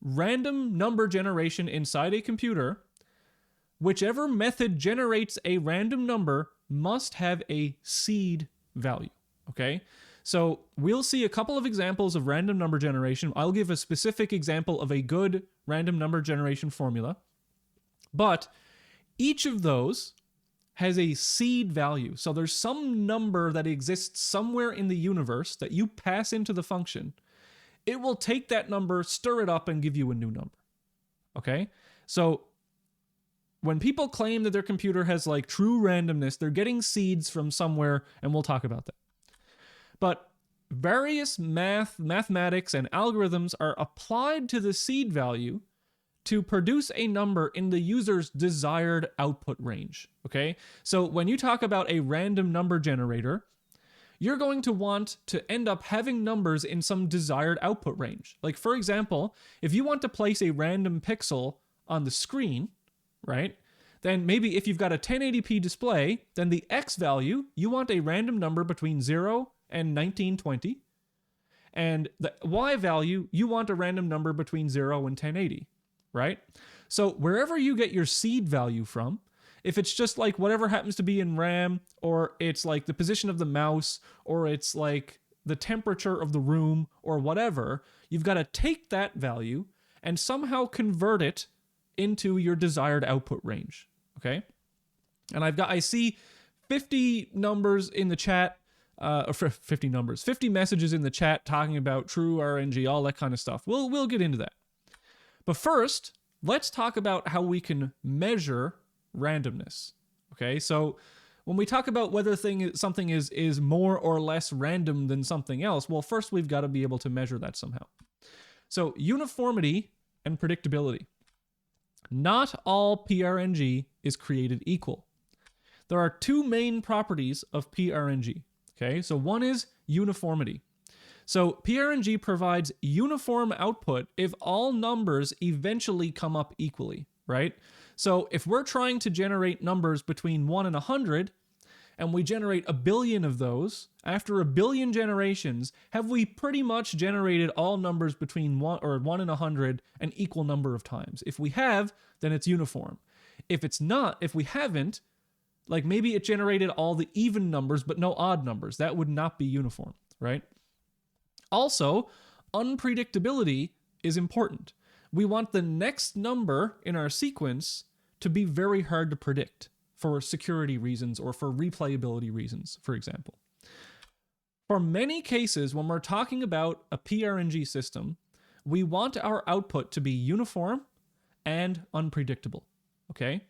random number generation inside a computer, whichever method generates a random number must have a seed value, okay? So we'll see a couple of examples of random number generation. I'll give a specific example of a good random number generation formula. But each of those has a seed value. So there's some number that exists somewhere in the universe that you pass into the function. It will take that number, stir it up, and give you a new number, okay? So when people claim that their computer has like true randomness, they're getting seeds from somewhere, and we'll talk about that. But various mathematics and algorithms are applied to the seed value to produce a number in the user's desired output range, okay? So when you talk about a random number generator, you're going to want to end up having numbers in some desired output range. Like, for example, if you want to place a random pixel on the screen, right? Then maybe if you've got a 1080p display, then the X value, you want a random number between 0 and 1920. And the Y value, you want a random number between 0 and 1080, right? So wherever you get your seed value from, if it's just like whatever happens to be in RAM, or it's like the position of the mouse, or it's like the temperature of the room, or whatever, you've got to take that value and somehow convert it into your desired output range, okay? And I see 50 numbers in the chat, 50 messages in the chat talking about true RNG, all that kind of stuff. We'll get into that. But first, let's talk about how we can measure randomness, okay? So when we talk about whether something is more or less random than something else, well, first we've got to be able to measure that somehow. So uniformity and predictability. Not all PRNG is created equal. There are two main properties of PRNG, okay? So one is uniformity. So PRNG provides uniform output if all numbers eventually come up equally, right? So if we're trying to generate numbers between 1 and 100, and we generate 1 billion of those, after 1 billion generations, have we pretty much generated all numbers between 1 and 100 an equal number of times? If we have, then it's uniform. If it's not, if we haven't, like maybe it generated all the even numbers but no odd numbers, that would not be uniform, right? Also, unpredictability is important. We want the next number in our sequence to be very hard to predict for security reasons or for replayability reasons, for example. For many cases, when we're talking about a PRNG system, we want our output to be uniform and unpredictable, okay?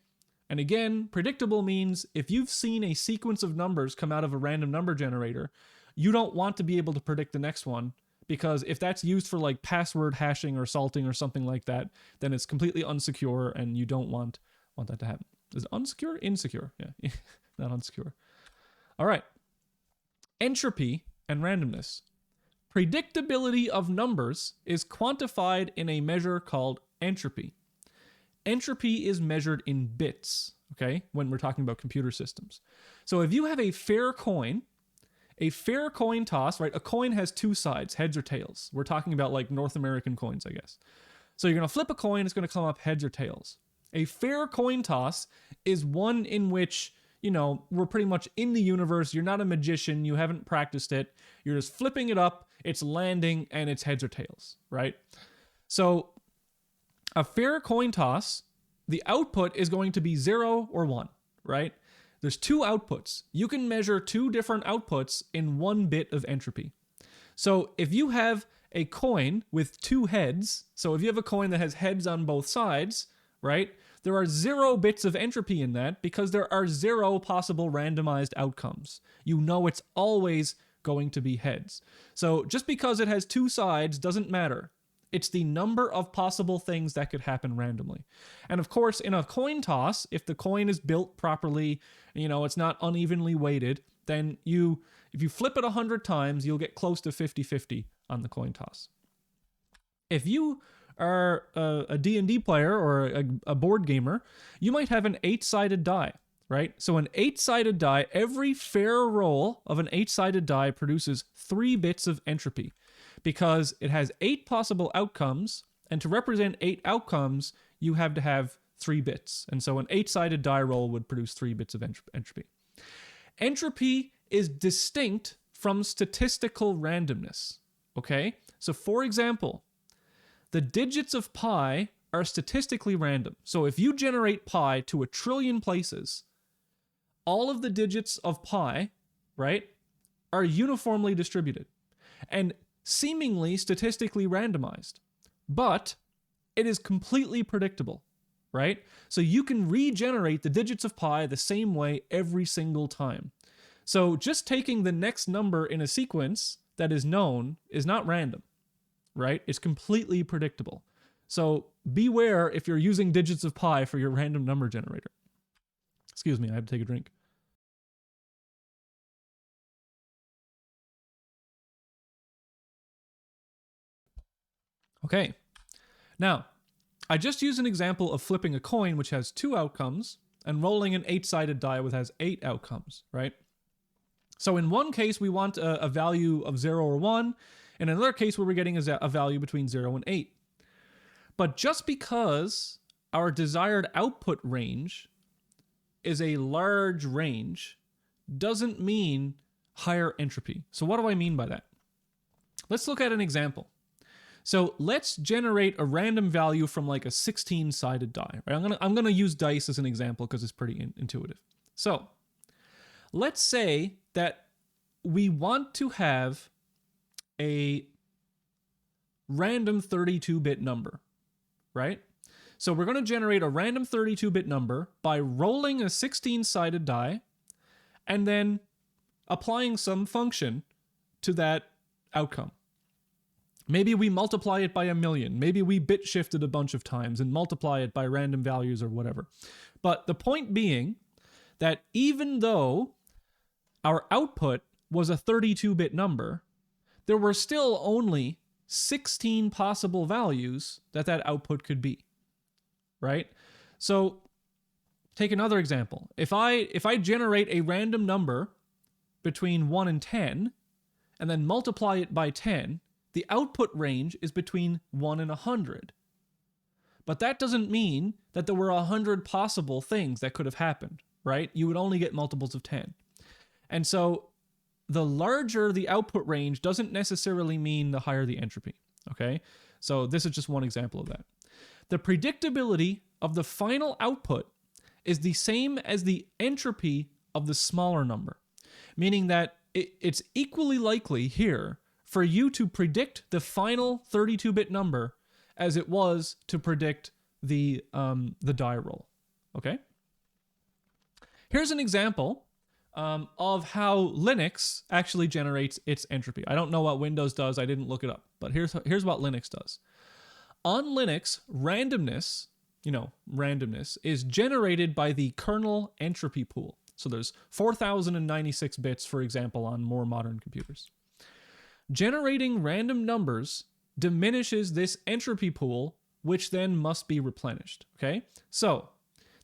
And again, predictable means if you've seen a sequence of numbers come out of a random number generator, you don't want to be able to predict the next one, because if that's used for like password hashing or salting or something like that, then it's completely unsecure and you don't want that to happen. Is it unsecure? Insecure. Yeah, not unsecure. All right. Entropy and randomness. Predictability of numbers is quantified in a measure called entropy. Entropy is measured in bits, okay, when we're talking about computer systems. So if you have a fair coin toss, right? A coin has two sides, heads or tails. We're talking about like North American coins, I guess. So you're going to flip a coin, it's going to come up heads or tails. A fair coin toss is one in which, we're pretty much in the universe. You're not a magician. You haven't practiced it. You're just flipping it up. It's landing and it's heads or tails, right? So a fair coin toss, the output is going to be 0 or 1, right? There's two outputs. You can measure two different outputs in 1 bit of entropy. So if you have a coin with two heads, so if you have a coin that has heads on both sides, right, there are 0 bits of entropy in that because there are 0 possible randomized outcomes. It's always going to be heads. So just because it has two sides doesn't matter. It's the number of possible things that could happen randomly. And of course, in a coin toss, if the coin is built properly, it's not unevenly weighted, then if you flip it 100 times, you'll get close to 50-50 on the coin toss. If you are a D&D player or a board gamer, you might have an 8-sided die, right? So an 8-sided die, every fair roll of an 8-sided die produces 3 bits of entropy because it has 8 possible outcomes, and to represent 8 outcomes, you have to have 3 bits. And so an 8-sided die roll would produce 3 bits of entropy. Entropy is distinct from statistical randomness, okay? So for example, the digits of pi are statistically random. So if you generate pi to 1 trillion places, all of the digits of pi, right, are uniformly distributed and seemingly statistically randomized. But it is completely predictable, right? So you can regenerate the digits of pi the same way every single time. So just taking the next number in a sequence that is known is not random, right? It's completely predictable. So beware if you're using digits of pi for your random number generator. Excuse me, I have to take a drink. Okay, now, I just used an example of flipping a coin which has 2 outcomes and rolling an 8-sided die which has 8 outcomes, right? So in one case, we want a value of 0 or 1. In another case where we're getting a value between 0 and 8. But just because our desired output range is a large range doesn't mean higher entropy. So what do I mean by that? Let's look at an example. So let's generate a random value from like a 16-sided die. Right? I'm gonna use dice as an example because it's pretty intuitive. So let's say that we want to have a random 32-bit number, right? So we're going to generate a random 32-bit number by rolling a 16-sided die and then applying some function to that outcome. Maybe we multiply it by 1,000,000. Maybe we bit shift it a bunch of times and multiply it by random values or whatever. But the point being that even though our output was a 32-bit number, there were still only 16 possible values that output could be, right? So take another example. If I generate a random number between 1 and 10 and then multiply it by 10, the output range is between 1 and 100. But that doesn't mean that there were 100 possible things that could have happened, right? You would only get multiples of 10. And so the larger the output range doesn't necessarily mean the higher the entropy, okay? So this is just one example of that. The predictability of the final output is the same as the entropy of the smaller number, meaning that it's equally likely here for you to predict the final 32-bit number as it was to predict the die roll, okay? Here's an example of how Linux actually generates its entropy. I don't know what Windows does. I didn't look it up. But here's what Linux does. On Linux, randomness is generated by the kernel entropy pool. So there's 4,096 bits, for example, on more modern computers. Generating random numbers diminishes this entropy pool, which then must be replenished, okay? So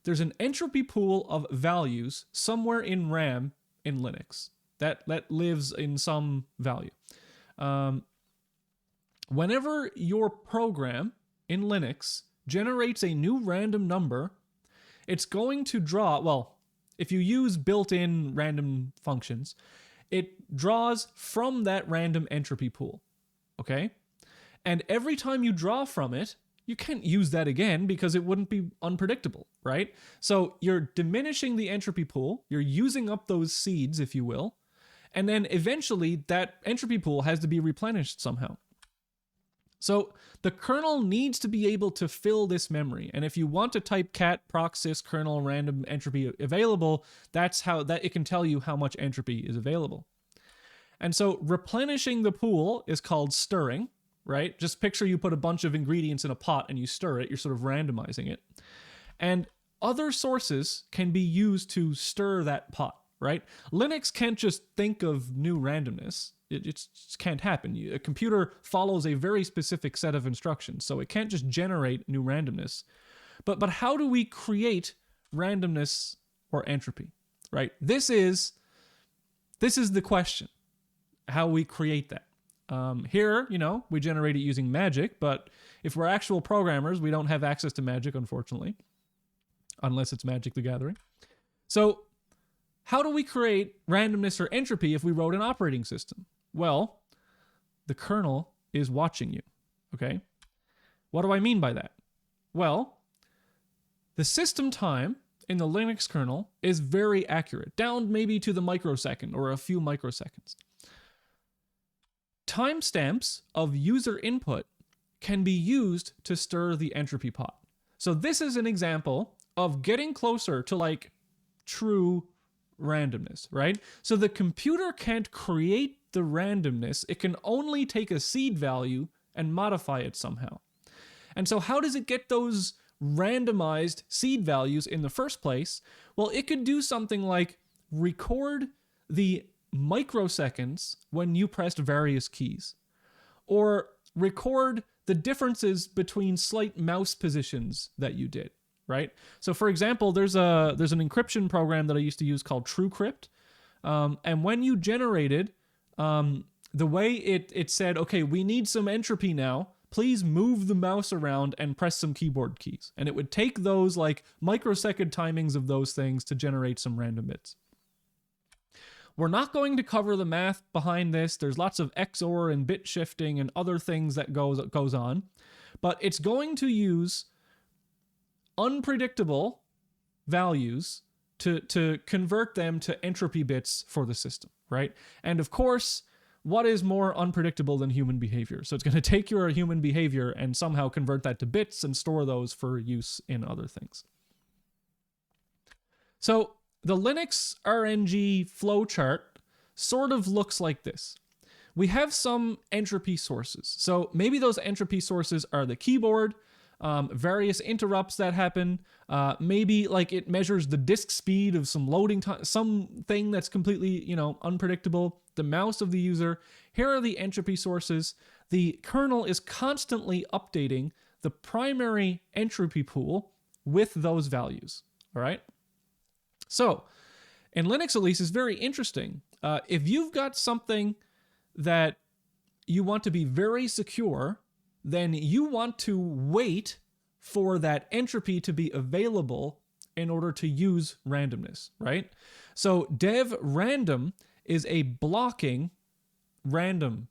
there's an entropy pool of values somewhere in RAM in Linux that lives in some value. Whenever your program in Linux generates a new random number, it's going to draw, well, if you use built-in random functions, it draws from that random entropy pool, okay? And every time you draw from it, you can't use that again because it wouldn't be unpredictable, right? So you're diminishing the entropy pool, you're using up those seeds, if you will, and then eventually that entropy pool has to be replenished somehow. So the kernel needs to be able to fill this memory, and if you want to type cat proc sys kernel random entropy available, that's how that it can tell you how much entropy is available. And so replenishing the pool is called stirring, right? Just picture you put a bunch of ingredients in a pot and you stir it, you're sort of randomizing it. And other sources can be used to stir that pot, right? Linux can't just think of new randomness. It just can't happen. A computer follows a very specific set of instructions, so it can't just generate new randomness. But how do we create randomness or entropy, right? This is the question, how we create that. Here, we generate it using magic, but if we're actual programmers, we don't have access to magic, unfortunately, unless it's Magic the Gathering. So how do we create randomness or entropy if we wrote an operating system? Well, the kernel is watching you, okay? What do I mean by that? Well, the system time in the Linux kernel is very accurate, down maybe to the microsecond or a few microseconds. Timestamps of user input can be used to stir the entropy pot. So this is an example of getting closer to like true randomness, right? So the computer can't create the randomness. It can only take a seed value and modify it somehow. And so how does it get those randomized seed values in the first place? Well, it could do something like record the microseconds when you pressed various keys, or record the differences between slight mouse positions that you did, right? So for example, there's an encryption program that I used to use called TrueCrypt. And when you generated, the way it said, okay, we need some entropy now, please move the mouse around and press some keyboard keys. And it would take those like microsecond timings of those things to generate some random bits. We're not going to cover the math behind this. There's lots of XOR and bit shifting and other things that goes on. But it's going to use unpredictable values to convert them to entropy bits for the system, right? And of course, what is more unpredictable than human behavior? So it's going to take your human behavior and somehow convert that to bits and store those for use in other things. So the Linux RNG flowchart sort of looks like this. We have some entropy sources. So maybe those entropy sources are the keyboard, various interrupts that happen, maybe like it measures the disk speed of some loading time, something that's completely, unpredictable, the mouse of the user. Here are the entropy sources. The kernel is constantly updating the primary entropy pool with those values, all right? So in Linux, at least, it's very interesting. If you've got something that you want to be very secure, then you want to wait for that entropy to be available in order to use randomness, right? So dev random is a blocking random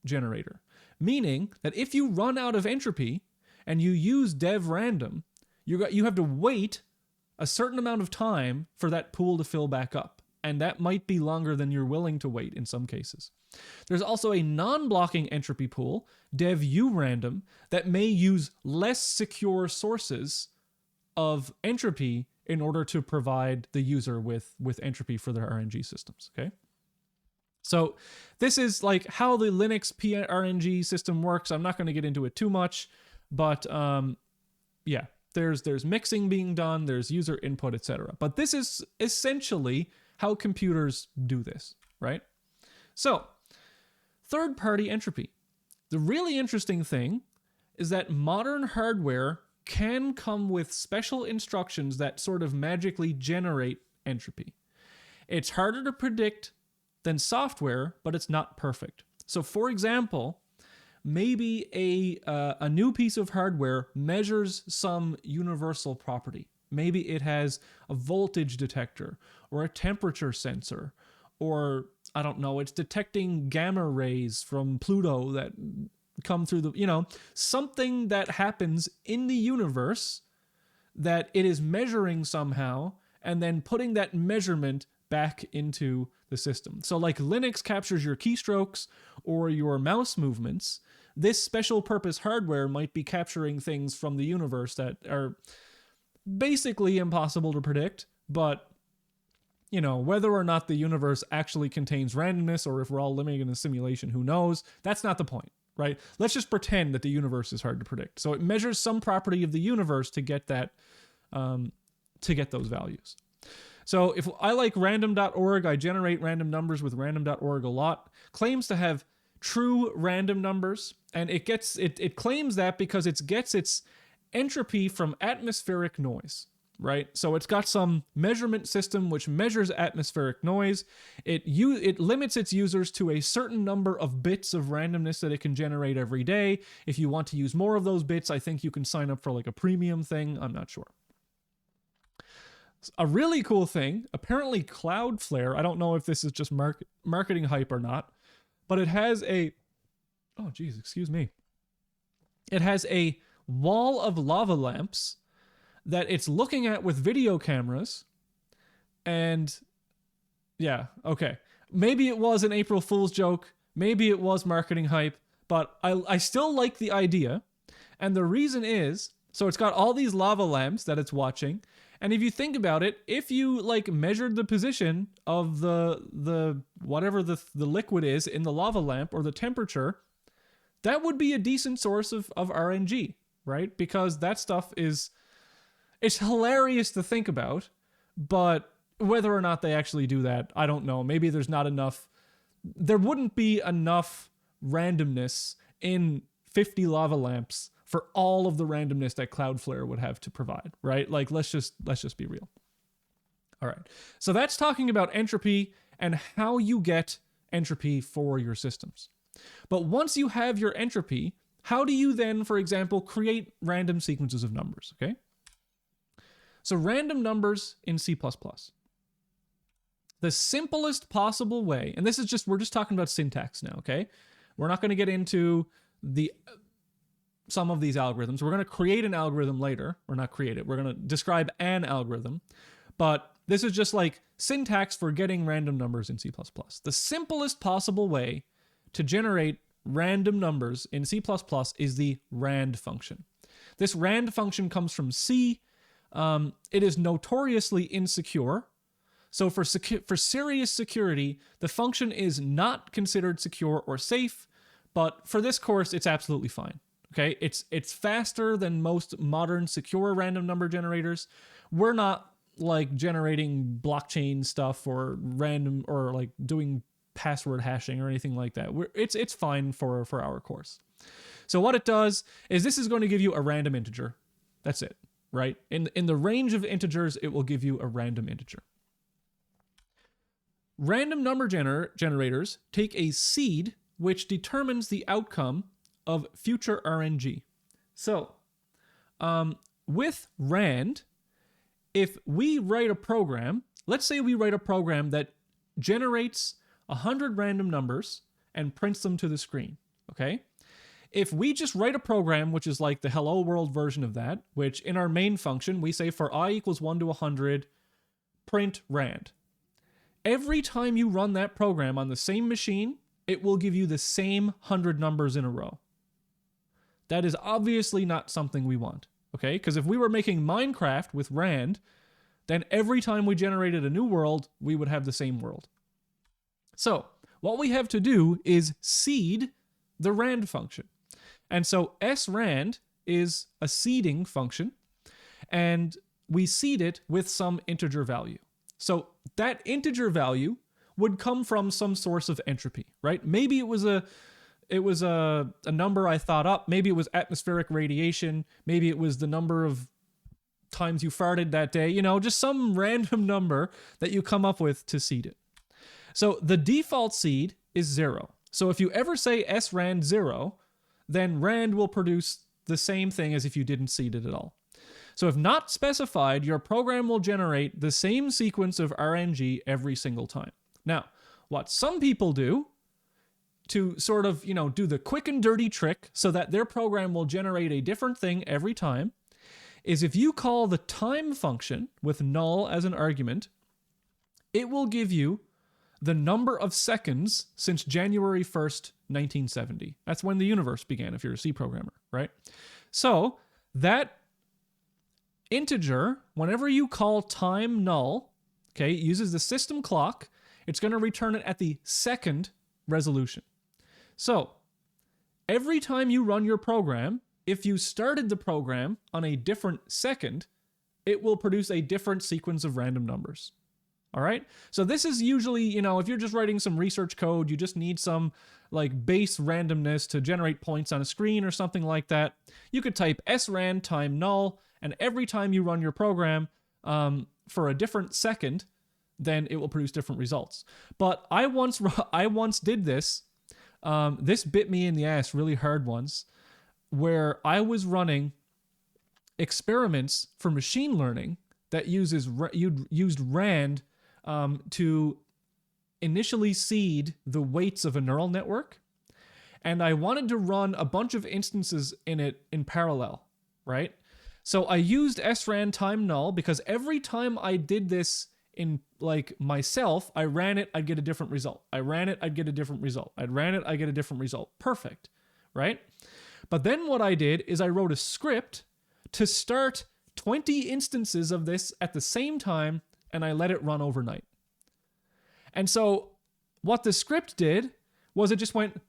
generator, meaning that if you run out of entropy and you use dev random, you have to wait a certain amount of time for that pool to fill back up. And that might be longer than you're willing to wait in some cases. There's also a non-blocking entropy pool, dev urandom, that may use less secure sources of entropy in order to provide the user with entropy for their RNG systems, okay? So this is like how the Linux RNG system works. I'm not going to get into it too much, but yeah, there's mixing being done, there's user input, etc. But this is essentially how computers do this, right? So, third-party entropy. The really interesting thing is that modern hardware can come with special instructions that sort of magically generate entropy. It's harder to predict than software, but it's not perfect. So, for example, maybe a new piece of hardware measures some universal property. Maybe it has a voltage detector or a temperature sensor, or I don't know, it's detecting gamma rays from Pluto that come through the, something that happens in the universe that it is measuring somehow and then putting that measurement back into the system. So like Linux captures your keystrokes or your mouse movements, this special purpose hardware might be capturing things from the universe that are basically impossible to predict, but whether or not the universe actually contains randomness or if we're all living in a simulation, who knows? That's not the point, right? Let's just pretend that the universe is hard to predict. So it measures some property of the universe to get that, to get those values. So if I like random.org, I generate random numbers with random.org a lot, claims to have true random numbers, and it claims that because it gets its entropy from atmospheric noise. right? So it's got some measurement system which measures atmospheric noise. It limits its users to a certain number of bits of randomness that it can generate every day. If you want to use more of those bits, I think you can sign up for like a premium thing. I'm not sure. A really cool thing, apparently Cloudflare, I don't know if this is just marketing hype or not, but it has a, oh geez, excuse me. It has a wall of lava lamps that it's looking at with video cameras. And yeah, okay. Maybe it was an April Fool's joke. Maybe it was marketing hype, but I still like the idea. And the reason is, so it's got all these lava lamps that it's watching. And if you think about it, if you like measured the position of the whatever the liquid is in the lava lamp or the temperature, that would be a decent source of RNG, right? Because that stuff it's hilarious to think about, but whether or not they actually do that, I don't know. Maybe there's not enough, there wouldn't be enough randomness in 50 lava lamps for all of the randomness that Cloudflare would have to provide, right? Like, let's just be real. All right. So that's talking about entropy and how you get entropy for your systems. But once you have your entropy, how do you then, for example, create random sequences of numbers, okay? So random numbers in C++. The simplest possible way, and we're just talking about syntax now, okay? We're not going to get into some of these algorithms. We're going to create an algorithm later, or not create it. We're going to describe an algorithm, but this is just like syntax for getting random numbers in C++. The simplest possible way to generate random numbers in C++ is the rand function. This rand function comes from C. It is notoriously insecure. So for serious security, the function is not considered secure or safe, but for this course, it's absolutely fine. Okay, it's faster than most modern secure random number generators. We're not like generating blockchain stuff or random or like doing password hashing or anything like that. It's fine for our course. So what it does is this is going to give you a random integer. That's it, right? In the range of integers, it will give you a random integer. Random number generators take a seed which determines the outcome of future RNG. So, with rand, if we write a program, let's say we write a program that generates 100 random numbers and prints them to the screen, okay? If we just write a program, which is like the hello world version of that, which in our main function, we say for I equals 1 to 100, print rand. Every time you run that program on the same machine, it will give you the same 100 numbers in a row. That is obviously not something we want, okay? Because if we were making Minecraft with rand, then every time we generated a new world, we would have the same world. So what we have to do is seed the rand function. And so srand is a seeding function, and we seed it with some integer value. So that integer value would come from some source of entropy, right? Maybe it was a number I thought up. Maybe it was atmospheric radiation. Maybe it was the number of times you farted that day. You know, just some random number that you come up with to seed it. So the default seed is 0. So if you ever say srand 0, then rand will produce the same thing as if you didn't seed it at all. So if not specified, your program will generate the same sequence of RNG every single time. Now, what some people do to sort of, do the quick and dirty trick so that their program will generate a different thing every time is if you call the time function with null as an argument, it will give you the number of seconds since January 1st, 1970. That's when the universe began if you're a C programmer, right? So that integer, whenever you call time null, okay, it uses the system clock, it's going to return it at the second resolution. So every time you run your program, if you started the program on a different second, it will produce a different sequence of random numbers. All right? So this is usually, if you're just writing some research code, you just need some like base randomness to generate points on a screen or something like that. You could type srand time null, and every time you run your program, for a different second, then it will produce different results. But I once did this. This bit me in the ass really hard once, where I was running experiments for machine learning that used RAND to initially seed the weights of a neural network. And I wanted to run a bunch of instances in it in parallel, right? So I used sran time null because every time I did this in like myself, I ran it, I'd get a different result. I ran it, I'd get a different result. I ran it, I get a different result. Perfect, right? But then what I did is I wrote a script to start 20 instances of this at the same time, and I let it run overnight. And so what the script did was it just went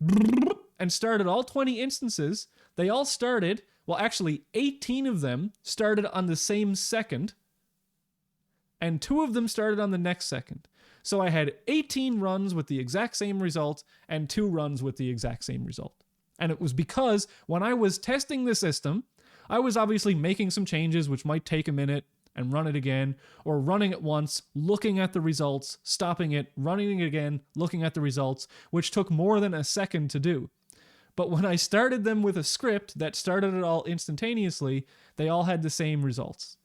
and started all 20 instances. They all started, well, actually 18 of them started on the same second, and 2 of them started on the next second. So I had 18 runs with the exact same result and 2 runs with the exact same result. And it was because when I was testing the system, I was obviously making some changes which might take a minute and run it again, or running it once, looking at the results, stopping it, running it again, looking at the results, which took more than a second to do. But when I started them with a script that started it all instantaneously, they all had the same results.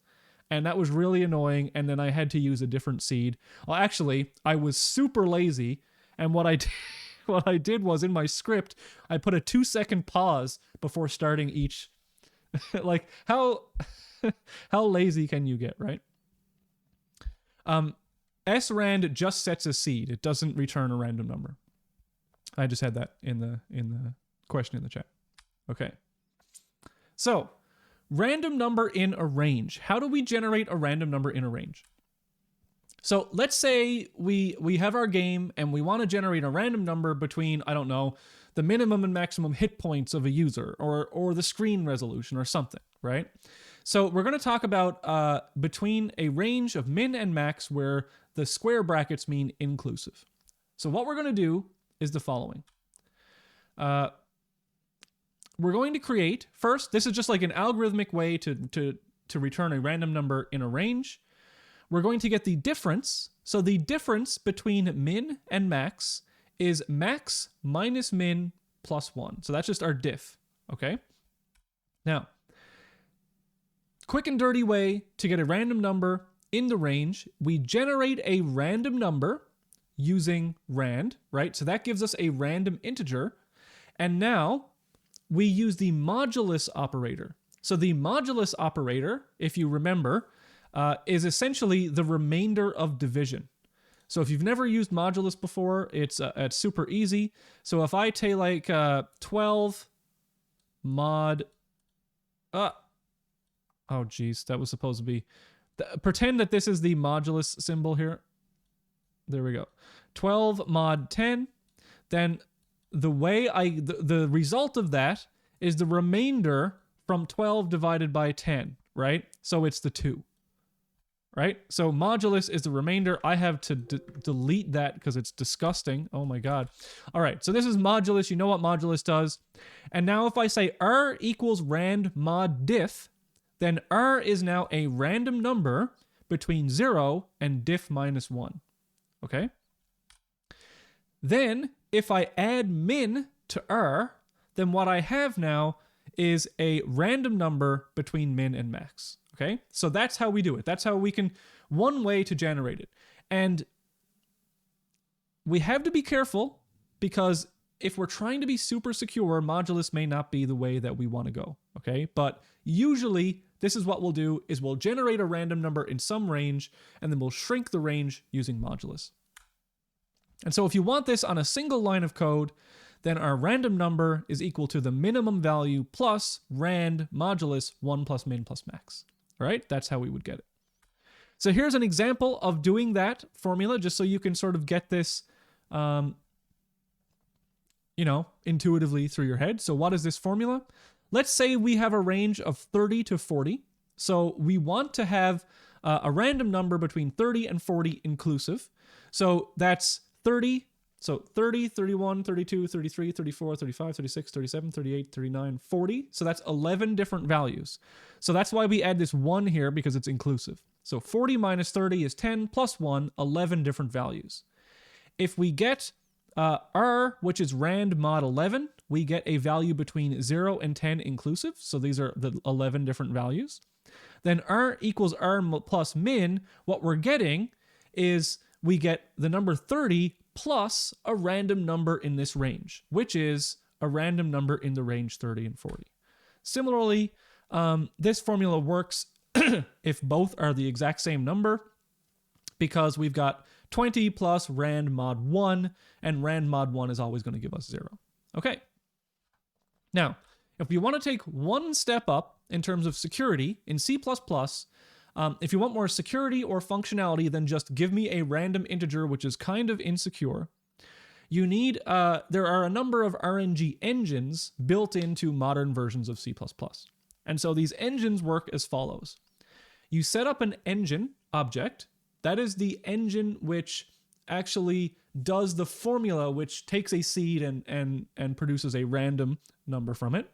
And that was really annoying, and then I had to use a different seed. Well, actually, I was super lazy, and what I did was in my script, I put a 2-second pause before starting each. Like, how lazy can you get, right? srand just sets a seed. It doesn't return a random number. I just had that in the question in the chat. Okay. So, random number in a range. How do we generate a random number in a range? So let's say we have our game and we want to generate a random number between, I don't know, the minimum and maximum hit points of a user or the screen resolution or something, right? So we're going to talk about between a range of min and max where the square brackets mean inclusive. So what we're going to do is the following. We're going to create, first, this is just like an algorithmic way to return a random number in a range. We're going to get the difference. So the difference between min and max is max minus min plus 1. So that's just our diff, okay? Now, quick and dirty way to get a random number in the range, we generate a random number using rand, right? So that gives us a random integer. And now we use the modulus operator. So the modulus operator, if you remember, is essentially the remainder of division. So if you've never used modulus before, it's super easy. So if I take like 12 mod... oh, geez, that was supposed to be... pretend that this is the modulus symbol here. There we go. 12 mod 10. Then the way the result of that is the remainder from 12 divided by 10, right? So it's the 2. Right? So modulus is the remainder. I have to delete that because it's disgusting. Oh my God. All right. So this is modulus. You know what modulus does. And now if I say r equals rand mod diff, then r is now a random number between 0 and diff minus 1. Okay? Then if I add min to r, then what I have now is a random number between min and max. Okay, so that's how we do it. That's how we can, one way to generate it. And we have to be careful because if we're trying to be super secure, modulus may not be the way that we want to go. Okay, but usually this is what we'll do is we'll generate a random number in some range and then we'll shrink the range using modulus. And so if you want this on a single line of code, then our random number is equal to the minimum value plus rand modulus 1 plus min plus max. Right? That's how we would get it. So here's an example of doing that formula, just so you can sort of get this, intuitively through your head. So what is this formula? Let's say we have a range of 30 to 40. So we want to have a random number between 30 and 40 inclusive. So that's 30. So 30, 31, 32, 33, 34, 35, 36, 37, 38, 39, 40. So that's 11 different values. So that's why we add this 1 here, because it's inclusive. So 40 minus 30 is 10 plus 1, 11 different values. If we get R, which is rand mod 11, we get a value between 0 and 10 inclusive. So these are the 11 different values. Then R equals R plus min. What we're getting is we get the number 30 plus a random number in this range, which is a random number in the range 30 and 40. Similarly, this formula works if both are the exact same number, because we've got 20 plus rand mod 1, and rand mod 1 is always going to give us 0. Okay. Now, if we want to take one step up in terms of security in C++, if you want more security or functionality than just give me a random integer, which is kind of insecure, you need, there are a number of RNG engines built into modern versions of C++. And so these engines work as follows. You set up an engine object. That is the engine which actually does the formula which takes a seed and produces a random number from it.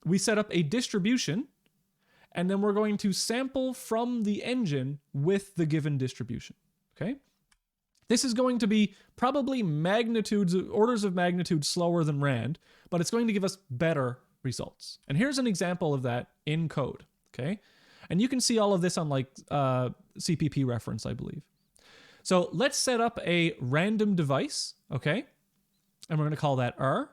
We set up a distribution, and then we're going to sample from the engine with the given distribution. Okay? This is going to be probably orders of magnitude slower than rand, but it's going to give us better results. And here's an example of that in code. Okay? And you can see all of this on like CPP reference, I believe. So let's set up a random device, okay? And we're going to call that R.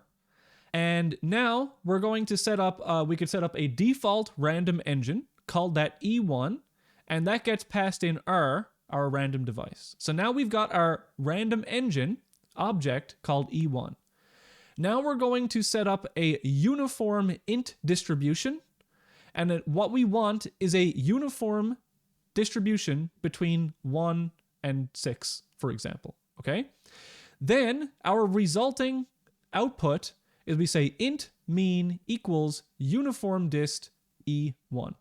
And now we're going to set up, we could set up a default random engine, called that E1, and that gets passed in R, our random device. So now we've got our random engine object called E1. Now we're going to set up a uniform int distribution. And what we want is a uniform distribution between 1 and 6, for example, okay? Then our resulting output is we say int mean equals uniform dist E1.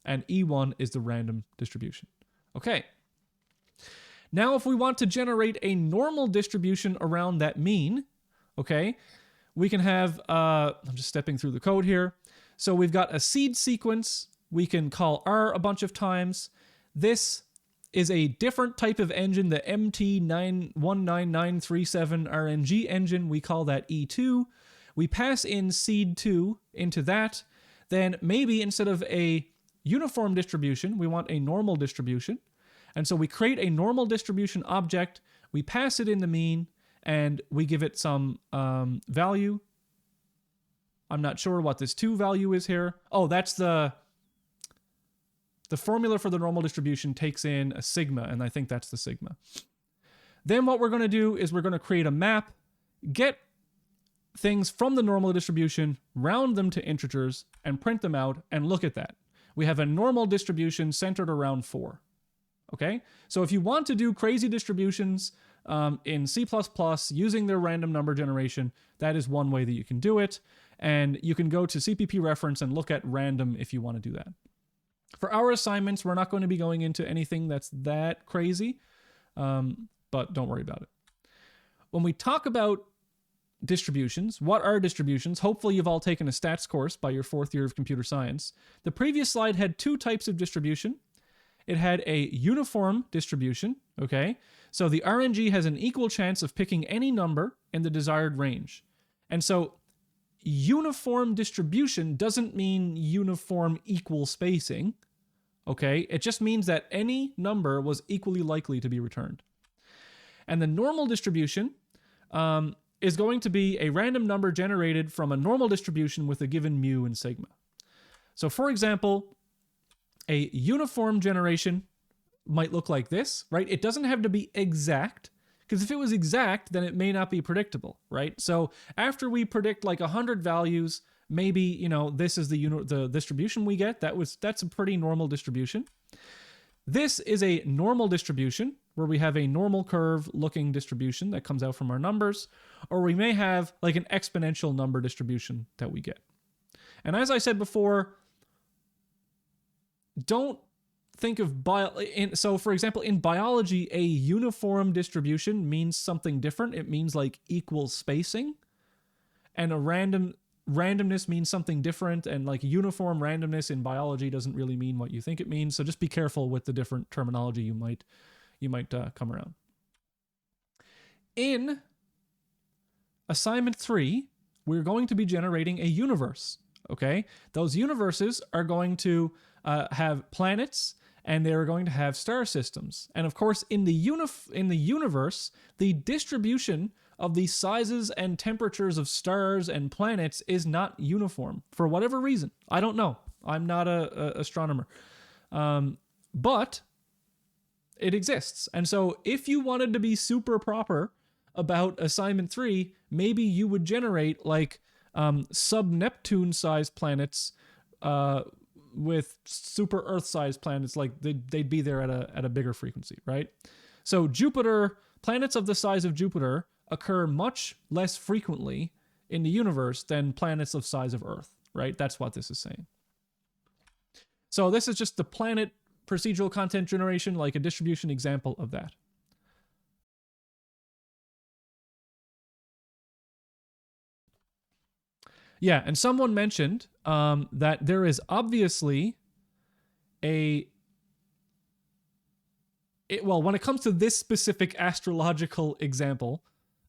And E1 is the random distribution. Okay. Now if we want to generate a normal distribution around that mean, okay, we can have, I'm just stepping through the code here. So we've got a seed sequence. We can call R a bunch of times. This is a different type of engine, the MT19937 RNG engine. We call that E2. We pass in seed2 into that. Then maybe instead of a uniform distribution, we want a normal distribution. And so we create a normal distribution object. We pass it in the mean, and we give it some value. I'm not sure what this 2 value is here. Oh, that's the formula for the normal distribution takes in a sigma, and I think that's the sigma. Then what we're going to do is we're going to create a map, get things from the normal distribution, round them to integers, and print them out, and look at that. We have a normal distribution centered around 4. Okay? So if you want to do crazy distributions in C++ using their random number generation, that is one way that you can do it. And you can go to CPP reference and look at random if you want to do that. For our assignments, we're not going to be going into anything that's that crazy, but don't worry about it. When we talk about distributions, what are distributions? Hopefully you've all taken a stats course by your 4th year of computer science. The previous slide had 2 types of distribution. It had a uniform distribution, okay? So the RNG has an equal chance of picking any number in the desired range. And so uniform distribution doesn't mean uniform equal spacing, okay? It just means that any number was equally likely to be returned. And the normal distribution is going to be a random number generated from a normal distribution with a given mu and sigma. So for example, a uniform generation might look like this, right? It doesn't have to be exact, because if it was exact, then it may not be predictable, right? So after we predict like 100 values, maybe, you know, this is the distribution we get. That's a pretty normal distribution. This is a normal distribution where we have a normal curve looking distribution that comes out from our numbers, or we may have like an exponential number distribution that we get. And as I said before, don't think of so for example, in biology, a uniform distribution means something different. It means like equal spacing, and a random randomness means something different, and like uniform randomness in biology doesn't really mean what you think it means. So just be careful with the different terminology you might come around. In assignment 3, we're going to be generating a universe. Okay, those universes are going to have planets, and they're going to have star systems. And of course, in the universe, the distribution of the sizes and temperatures of stars and planets is not uniform for whatever reason. I don't know. I'm not an astronomer. But it exists. And so if you wanted to be super proper about assignment 3, maybe you would generate like sub-Neptune sized planets with super Earth sized planets, like they'd be there at a bigger frequency, right? So Jupiter, planets of the size of Jupiter occur much less frequently in the universe than planets of size of Earth, right? That's what this is saying. So this is just the planet procedural content generation, like a distribution example of that. Yeah, and someone mentioned that there is obviously well, when it comes to this specific astrological example,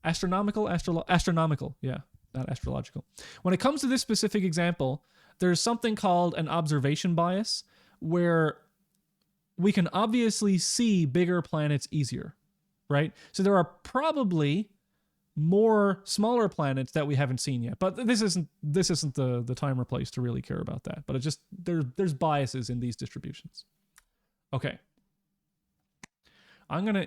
astronomical, yeah, not astrological. When it comes to this specific example, there's something called an observation bias, where we can obviously see bigger planets easier, right? So there are probably more smaller planets that we haven't seen yet, but this isn't the time or place to really care about that. But it just there's biases in these distributions. Okay, I'm gonna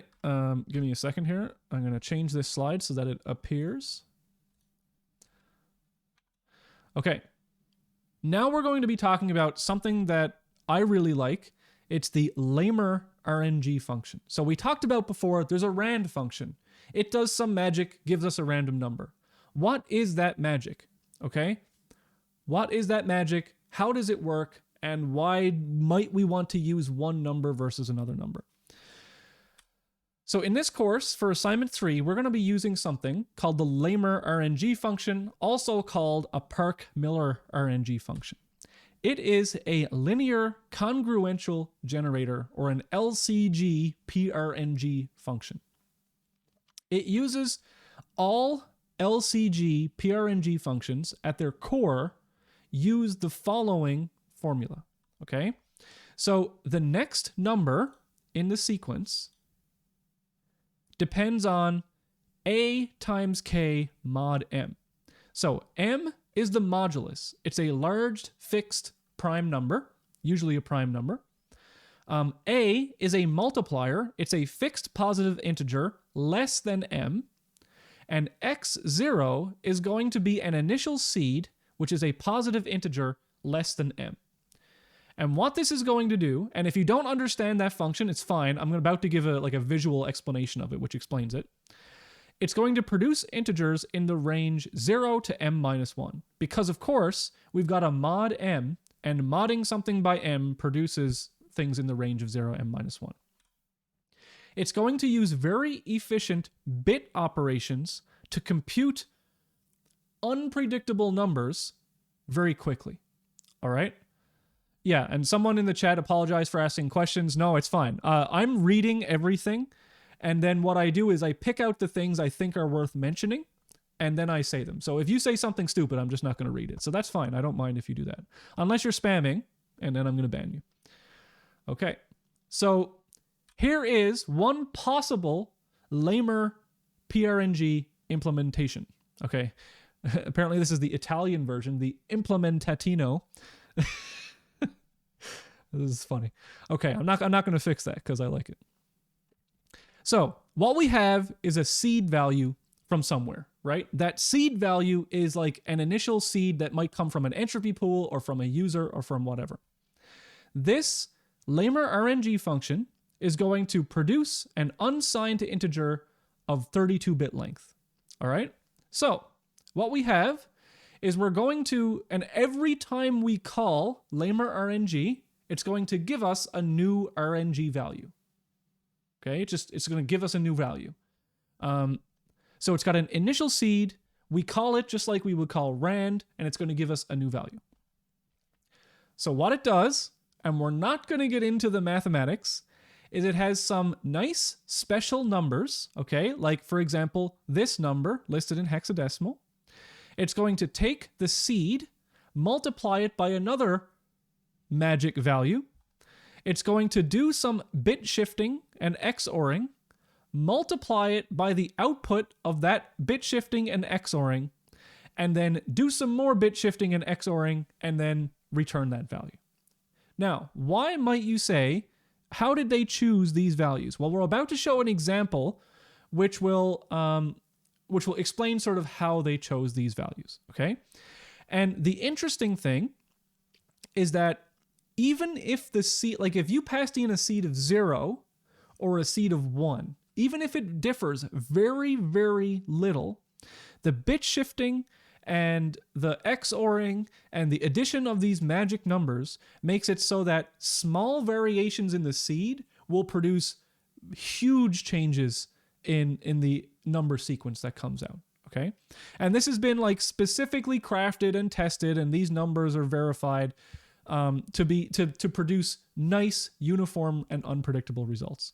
give me a second here. I'm gonna change this slide so that it appears. Okay, now we're going to be talking about something that I really like. It's the Lehmer RNG function. So we talked about before, there's a rand function. It does some magic, gives us a random number. What is that magic? Okay? What is that magic? How does it work? And why might we want to use one number versus another number? So in this course, for assignment 3, we're going to be using something called the Lehmer RNG function, also called a Park-Miller RNG function. It is a linear congruential generator, or an LCG PRNG function. It uses all LCG PRNG functions at their core use the following formula, okay? So the next number in the sequence depends on A times K mod M. So M is the modulus. It's a large fixed prime number, usually a prime number. A is a multiplier. It's a fixed positive integer less than M. And x0 is going to be an initial seed, which is a positive integer less than M. And what this is going to do, and if you don't understand that function, it's fine. I'm about to give a visual explanation of it, which explains it. It's going to produce integers in the range 0 to m minus 1. Because, of course, we've got a mod m, and modding something by m produces things in the range of 0 m minus 1. It's going to use very efficient bit operations to compute unpredictable numbers very quickly. All right? Yeah, and someone in the chat apologized for asking questions. No, it's fine. I'm reading everything, and then what I do is I pick out the things I think are worth mentioning, and then I say them. So if you say something stupid, I'm just not going to read it. So that's fine. I don't mind if you do that. Unless you're spamming, and then I'm going to ban you. Okay, so here is one possible Lehmer PRNG implementation. Okay, apparently this is the Italian version, the implementatino. This is funny. Okay, I'm not going to fix that because I like it. So what we have is a seed value from somewhere, right? That seed value is like an initial seed that might come from an entropy pool or from a user or from whatever. This Lehmer RNG function is going to produce an unsigned integer of 32-bit length. All right? So what we have is we're going to, and every time we call Lehmer RNG, it's going to give us a new RNG value. Okay, it's going to give us a new value. So it's got an initial seed we call it just like we would call rand, and it's going to give us a new value. So what it does, and we're not going to get into the mathematics, is it has some nice special numbers, okay? Like, for example, this number listed in hexadecimal. It's going to take the seed, multiply it by another magic value. It's going to do some bit shifting and XORing, multiply it by the output of that bit shifting and XORing, and then do some more bit shifting and XORing, and then return that value. Now, why might you say, how did they choose these values? Well, we're about to show an example which will explain sort of how they chose these values, okay? And the interesting thing is that even if the seed, like if you passed in a seed of 0 or a seed of 1, even if it differs very, very little, the bit shifting and the XORing and the addition of these magic numbers makes it so that small variations in the seed will produce huge changes in the number sequence that comes out, okay? And this has been like specifically crafted and tested, and these numbers are verified to produce nice, uniform, and unpredictable results.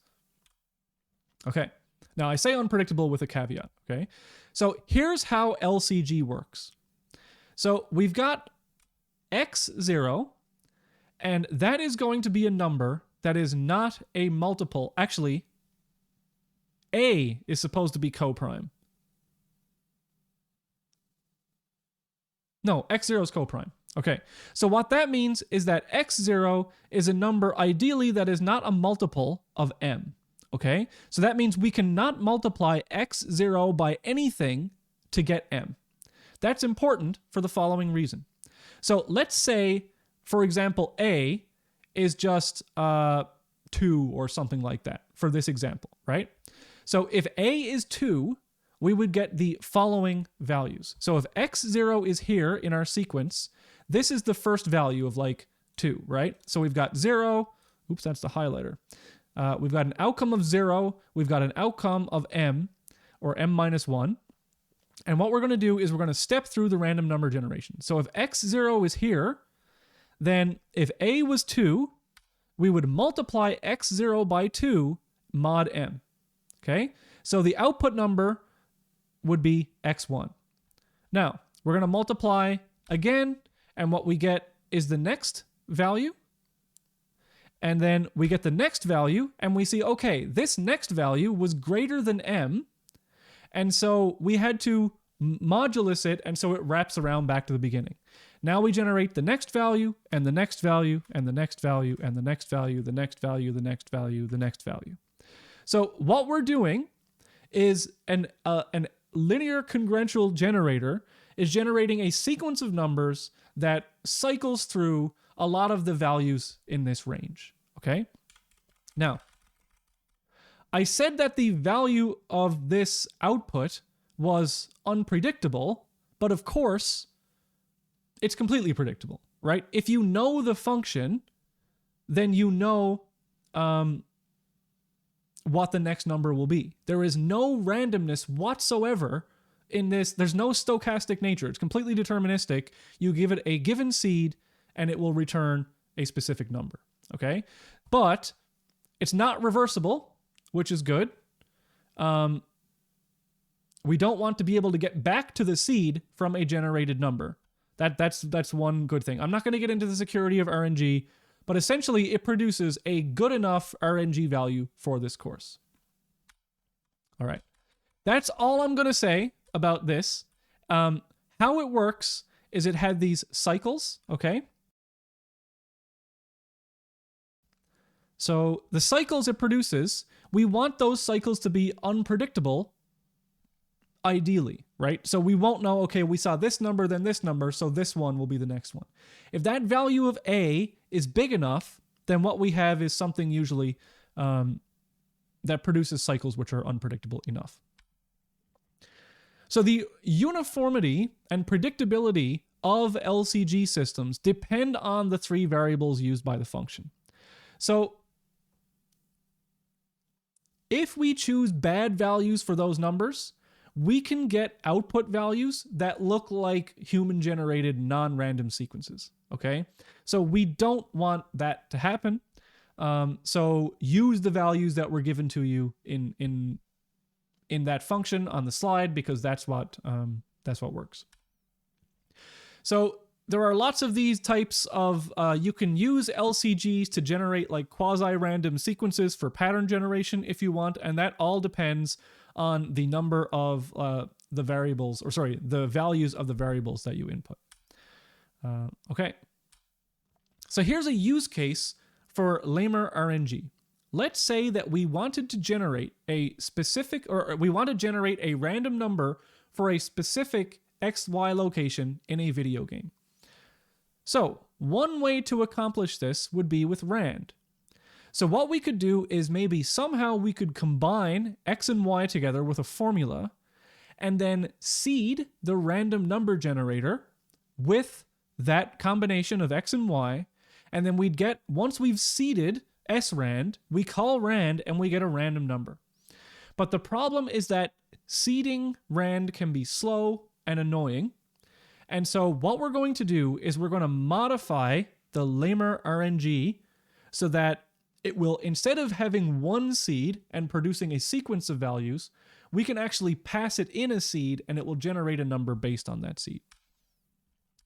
Okay, now I say unpredictable with a caveat, okay? So here's how LCG works. So we've got x0, and that is going to be a number that is not a multiple. Actually, A is supposed to be coprime. No, x0 is coprime. Okay, so what that means is that x0 is a number ideally that is not a multiple of m. Okay, so that means we cannot multiply x0 by anything to get m. That's important for the following reason. So let's say, for example, a is just 2 or something like that for this example, right? So if a is 2, we would get the following values. So if x0 is here in our sequence, this is the first value of like 2, right? So we've got 0. Oops, that's the highlighter. We've got an outcome of 0. We've got an outcome of m, or m minus 1. And what we're going to do is we're going to step through the random number generation. So if x0 is here, then if a was 2, we would multiply x0 by 2 mod m. Okay? So the output number would be x1. Now, we're going to multiply again, and what we get is the next value. And then we get the next value, and we see, okay, this next value was greater than m, and so we had to modulus it, and so it wraps around back to the beginning. Now we generate the next value, and the next value, and the next value, and the next value, the next value, the next value, the next value. So what we're doing is an linear congruential generator is generating a sequence of numbers that cycles through a lot of the values in this range, okay? Now, I said that the value of this output was unpredictable, but of course, it's completely predictable, right? If you know the function, then you know what the next number will be. There is no randomness whatsoever in this. There's no stochastic nature. It's completely deterministic. You give it a given seed, and it will return a specific number, okay? But it's not reversible, which is good. We don't want to be able to get back to the seed from a generated number. That's one good thing. I'm not going to get into the security of RNG, but essentially it produces a good enough RNG value for this course. All right. That's all I'm going to say about this. How it works is it had these cycles, okay? So the cycles it produces, we want those cycles to be unpredictable, ideally, right? So we won't know, okay, we saw this number, then this number, so this one will be the next one. If that value of A is big enough, then what we have is something usually that produces cycles which are unpredictable enough. So the uniformity and predictability of LCG systems depend on the 3 variables used by the function. So if we choose bad values for those numbers, we can get output values that look like human-generated non-random sequences, okay? So we don't want that to happen. So use the values that were given to you in that function on the slide, because that's what works. So there are lots of these types of, you can use LCGs to generate like quasi-random sequences for pattern generation if you want, and that all depends on the number of the variables, or sorry, the values of the variables that you input. Okay. So here's a use case for Lehmer RNG. Let's say that we wanted to generate a specific, or we want to generate a random number for a specific XY location in a video game. So one way to accomplish this would be with rand. So what we could do is maybe somehow we could combine X and Y together with a formula and then seed the random number generator with that combination of X and Y. And then we'd get, once we've seeded srand, we call rand and we get a random number. But the problem is that seeding rand can be slow and annoying. And so what we're going to do is we're going to modify the Lehmer RNG so that it will, instead of having one seed and producing a sequence of values, we can actually pass it in a seed and it will generate a number based on that seed.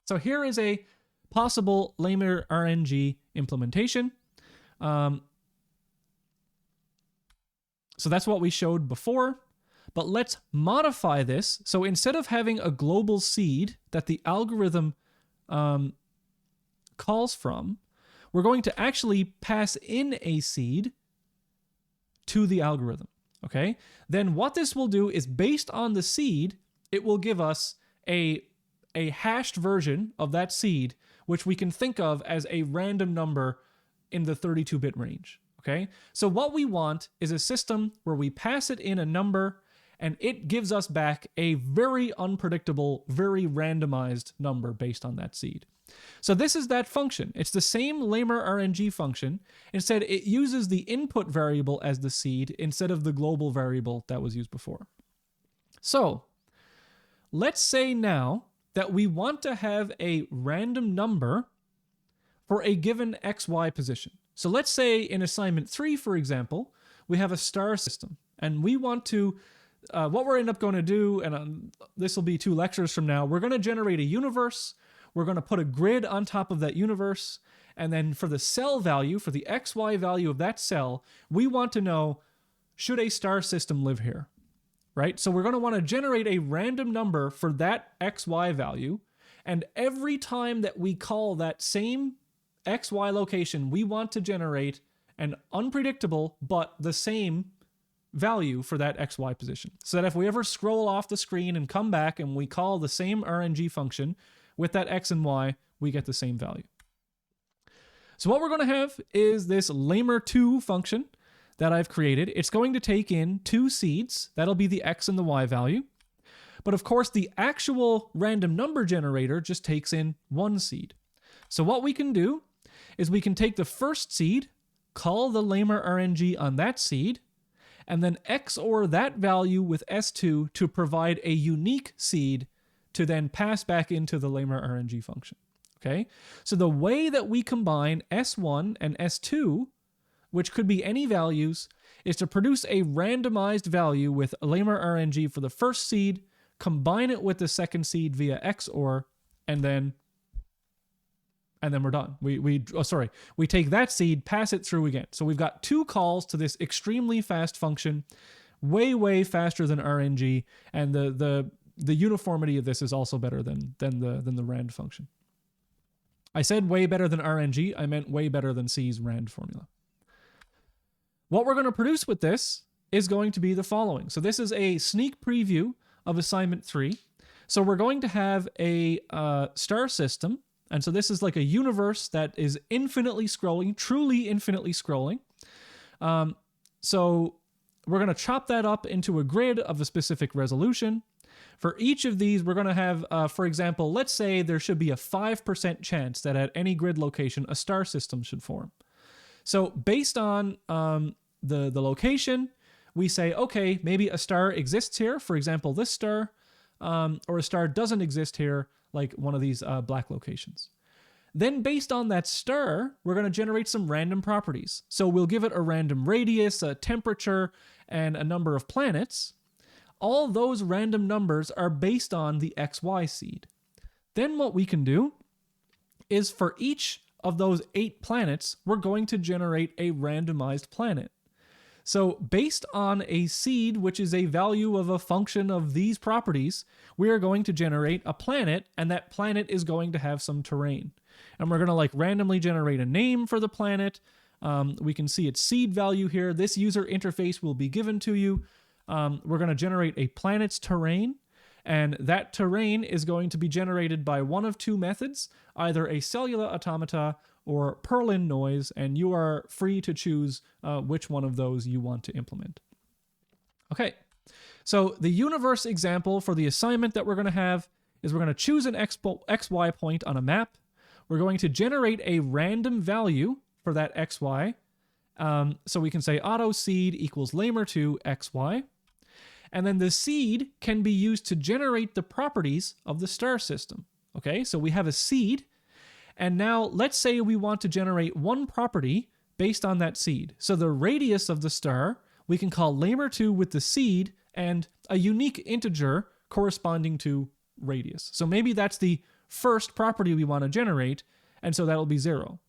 So here is a possible Lehmer RNG implementation. So that's what we showed before. But let's modify this. So instead of having a global seed that the algorithm calls from, we're going to actually pass in a seed to the algorithm, okay? Then what this will do is, based on the seed, it will give us a hashed version of that seed, which we can think of as a random number in the 32-bit range, okay? So what we want is a system where we pass it in a number and it gives us back a very unpredictable, very randomized number based on that seed. So this is that function. It's the same Lehmer RNG function. Instead, it uses the input variable as the seed instead of the global variable that was used before. So let's say now that we want to have a random number for a given XY position. So let's say in assignment 3, for example, we have a star system, and we want to, what we're going to do, and this will be 2 lectures from now, we're going to generate a universe. We're going to put a grid on top of that universe. And then for the cell value, for the XY value of that cell, we want to know, should a star system live here? Right? So we're going to want to generate a random number for that XY value. And every time that we call that same XY location, we want to generate an unpredictable but the same value for that XY position. So that if we ever scroll off the screen and come back and we call the same RNG function with that X and Y, we get the same value. So what we're going to have is this Lehmer2 function that I've created. It's going to take in 2 seeds. That'll be the X and the Y value. But of course, the actual random number generator just takes in 1 seed. So what we can do is we can take the first seed, call the Lehmer RNG on that seed, and then XOR that value with S2 to provide a unique seed to then pass back into the Lehmer RNG function, okay? So the way that we combine S1 and S2, which could be any values, is to produce a randomized value with Lehmer RNG for the first seed, combine it with the second seed via XOR, and then we're done. We take that seed, pass it through again. So we've got 2 calls to this extremely fast function, way faster than RNG, and the uniformity of this is also better than the rand function. I said way better than RNG, I meant way better than C's rand formula. What we're going to produce with this is going to be the following. So this is a sneak preview of assignment 3. So we're going to have a star system, and so this is like a universe that is infinitely scrolling, truly infinitely scrolling. So we're going to chop that up into a grid of a specific resolution. For each of these, we're going to have, for example, let's say there should be a 5% chance that at any grid location, a star system should form. So based on the location, we say, okay, maybe a star exists here, for example, this star, or a star doesn't exist here, like one of these black locations. Then based on that star, we're going to generate some random properties. So we'll give it a random radius, a temperature, and a number of planets. All those random numbers are based on the XY seed. Then what we can do is for each of those 8 planets, we're going to generate a randomized planet. So based on a seed, which is a value of a function of these properties, we are going to generate a planet, and that planet is going to have some terrain. And we're going to like randomly generate a name for the planet. We can see its seed value here. This user interface will be given to you. We're going to generate a planet's terrain, and that terrain is going to be generated by one of 2 methods, either a cellular automata or Perlin noise, and you are free to choose which one of those you want to implement. Okay, so the universe example for the assignment that we're going to have is we're going to choose an XY point on a map. We're going to generate a random value for that XY. So we can say auto seed equals Lehmer2 XY. And then the seed can be used to generate the properties of the star system. Okay, so we have a seed. And now let's say we want to generate one property based on that seed. So the radius of the star, we can call Lehmer2 with the seed and a unique integer corresponding to radius. So maybe that's the first property we want to generate, and so that'll be 0.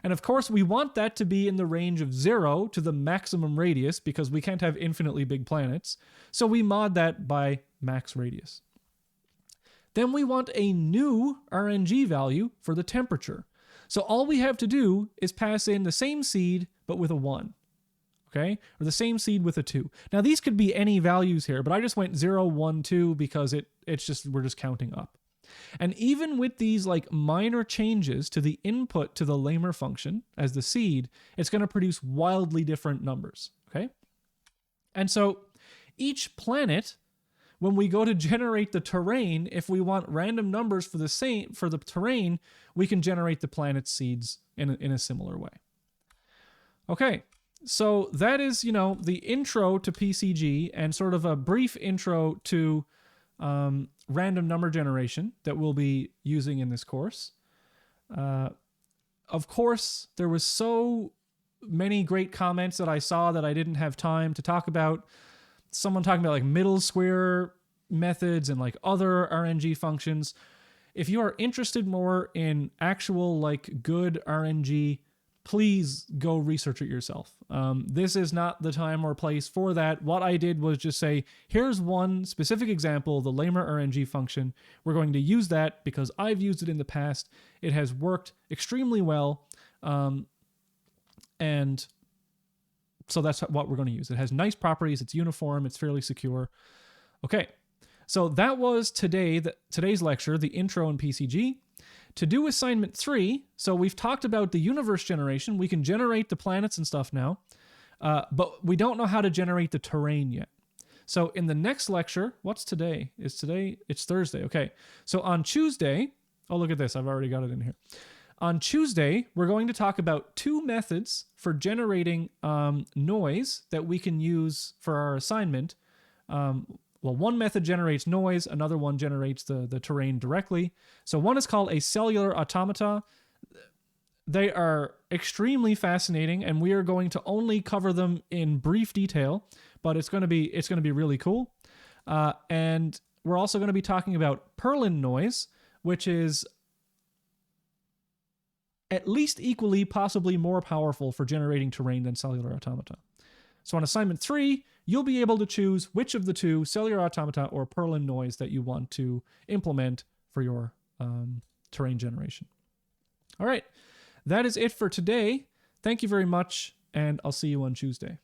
And of course, we want that to be in the range of 0 to the maximum radius because we can't have infinitely big planets. So we mod that by max radius. Then we want a new RNG value for the temperature. So all we have to do is pass in the same seed, but with a 1. Okay? Or the same seed with a 2. Now these could be any values here, but I just went 0, 1, 2 because we're just counting up. And even with these like minor changes to the input to the Lehmer function as the seed, it's going to produce wildly different numbers. Okay? And so each planet, when we go to generate the terrain, if we want random numbers for the terrain, we can generate the planet seeds in a similar way. Okay, so that is, the intro to PCG and sort of a brief intro to random number generation that we'll be using in this course. Of course, there was so many great comments that I saw that I didn't have time to talk about. Someone talking about like middle square methods and like other RNG functions. If you are interested more in actual like good RNG, please go research it yourself. This is not the time or place for that. What I did was just say, here's one specific example, the Lehmer RNG function. We're going to use that because I've used it in the past. It has worked extremely well. And so that's what we're going to use. It has nice properties. It's uniform. It's fairly secure. Okay. So that was today's lecture, the intro in PCG. To do assignment 3, so we've talked about the universe generation. We can generate the planets and stuff now, but we don't know how to generate the terrain yet. So in the next lecture, what's today? It's Thursday. Okay. So on Tuesday, oh, look at this. I've already got it in here. On Tuesday, we're going to talk about 2 methods for generating noise that we can use for our assignment. Well, one method generates noise, another one generates the terrain directly. So one is called a cellular automata. They are extremely fascinating, and we are going to only cover them in brief detail, but it's going to be really cool. And we're also going to be talking about Perlin noise, which is at least equally, possibly more powerful for generating terrain than cellular automata. So on assignment 3, you'll be able to choose which of the 2, cellular automata or Perlin noise, that you want to implement for your terrain generation. All right, that is it for today. Thank you very much, and I'll see you on Tuesday.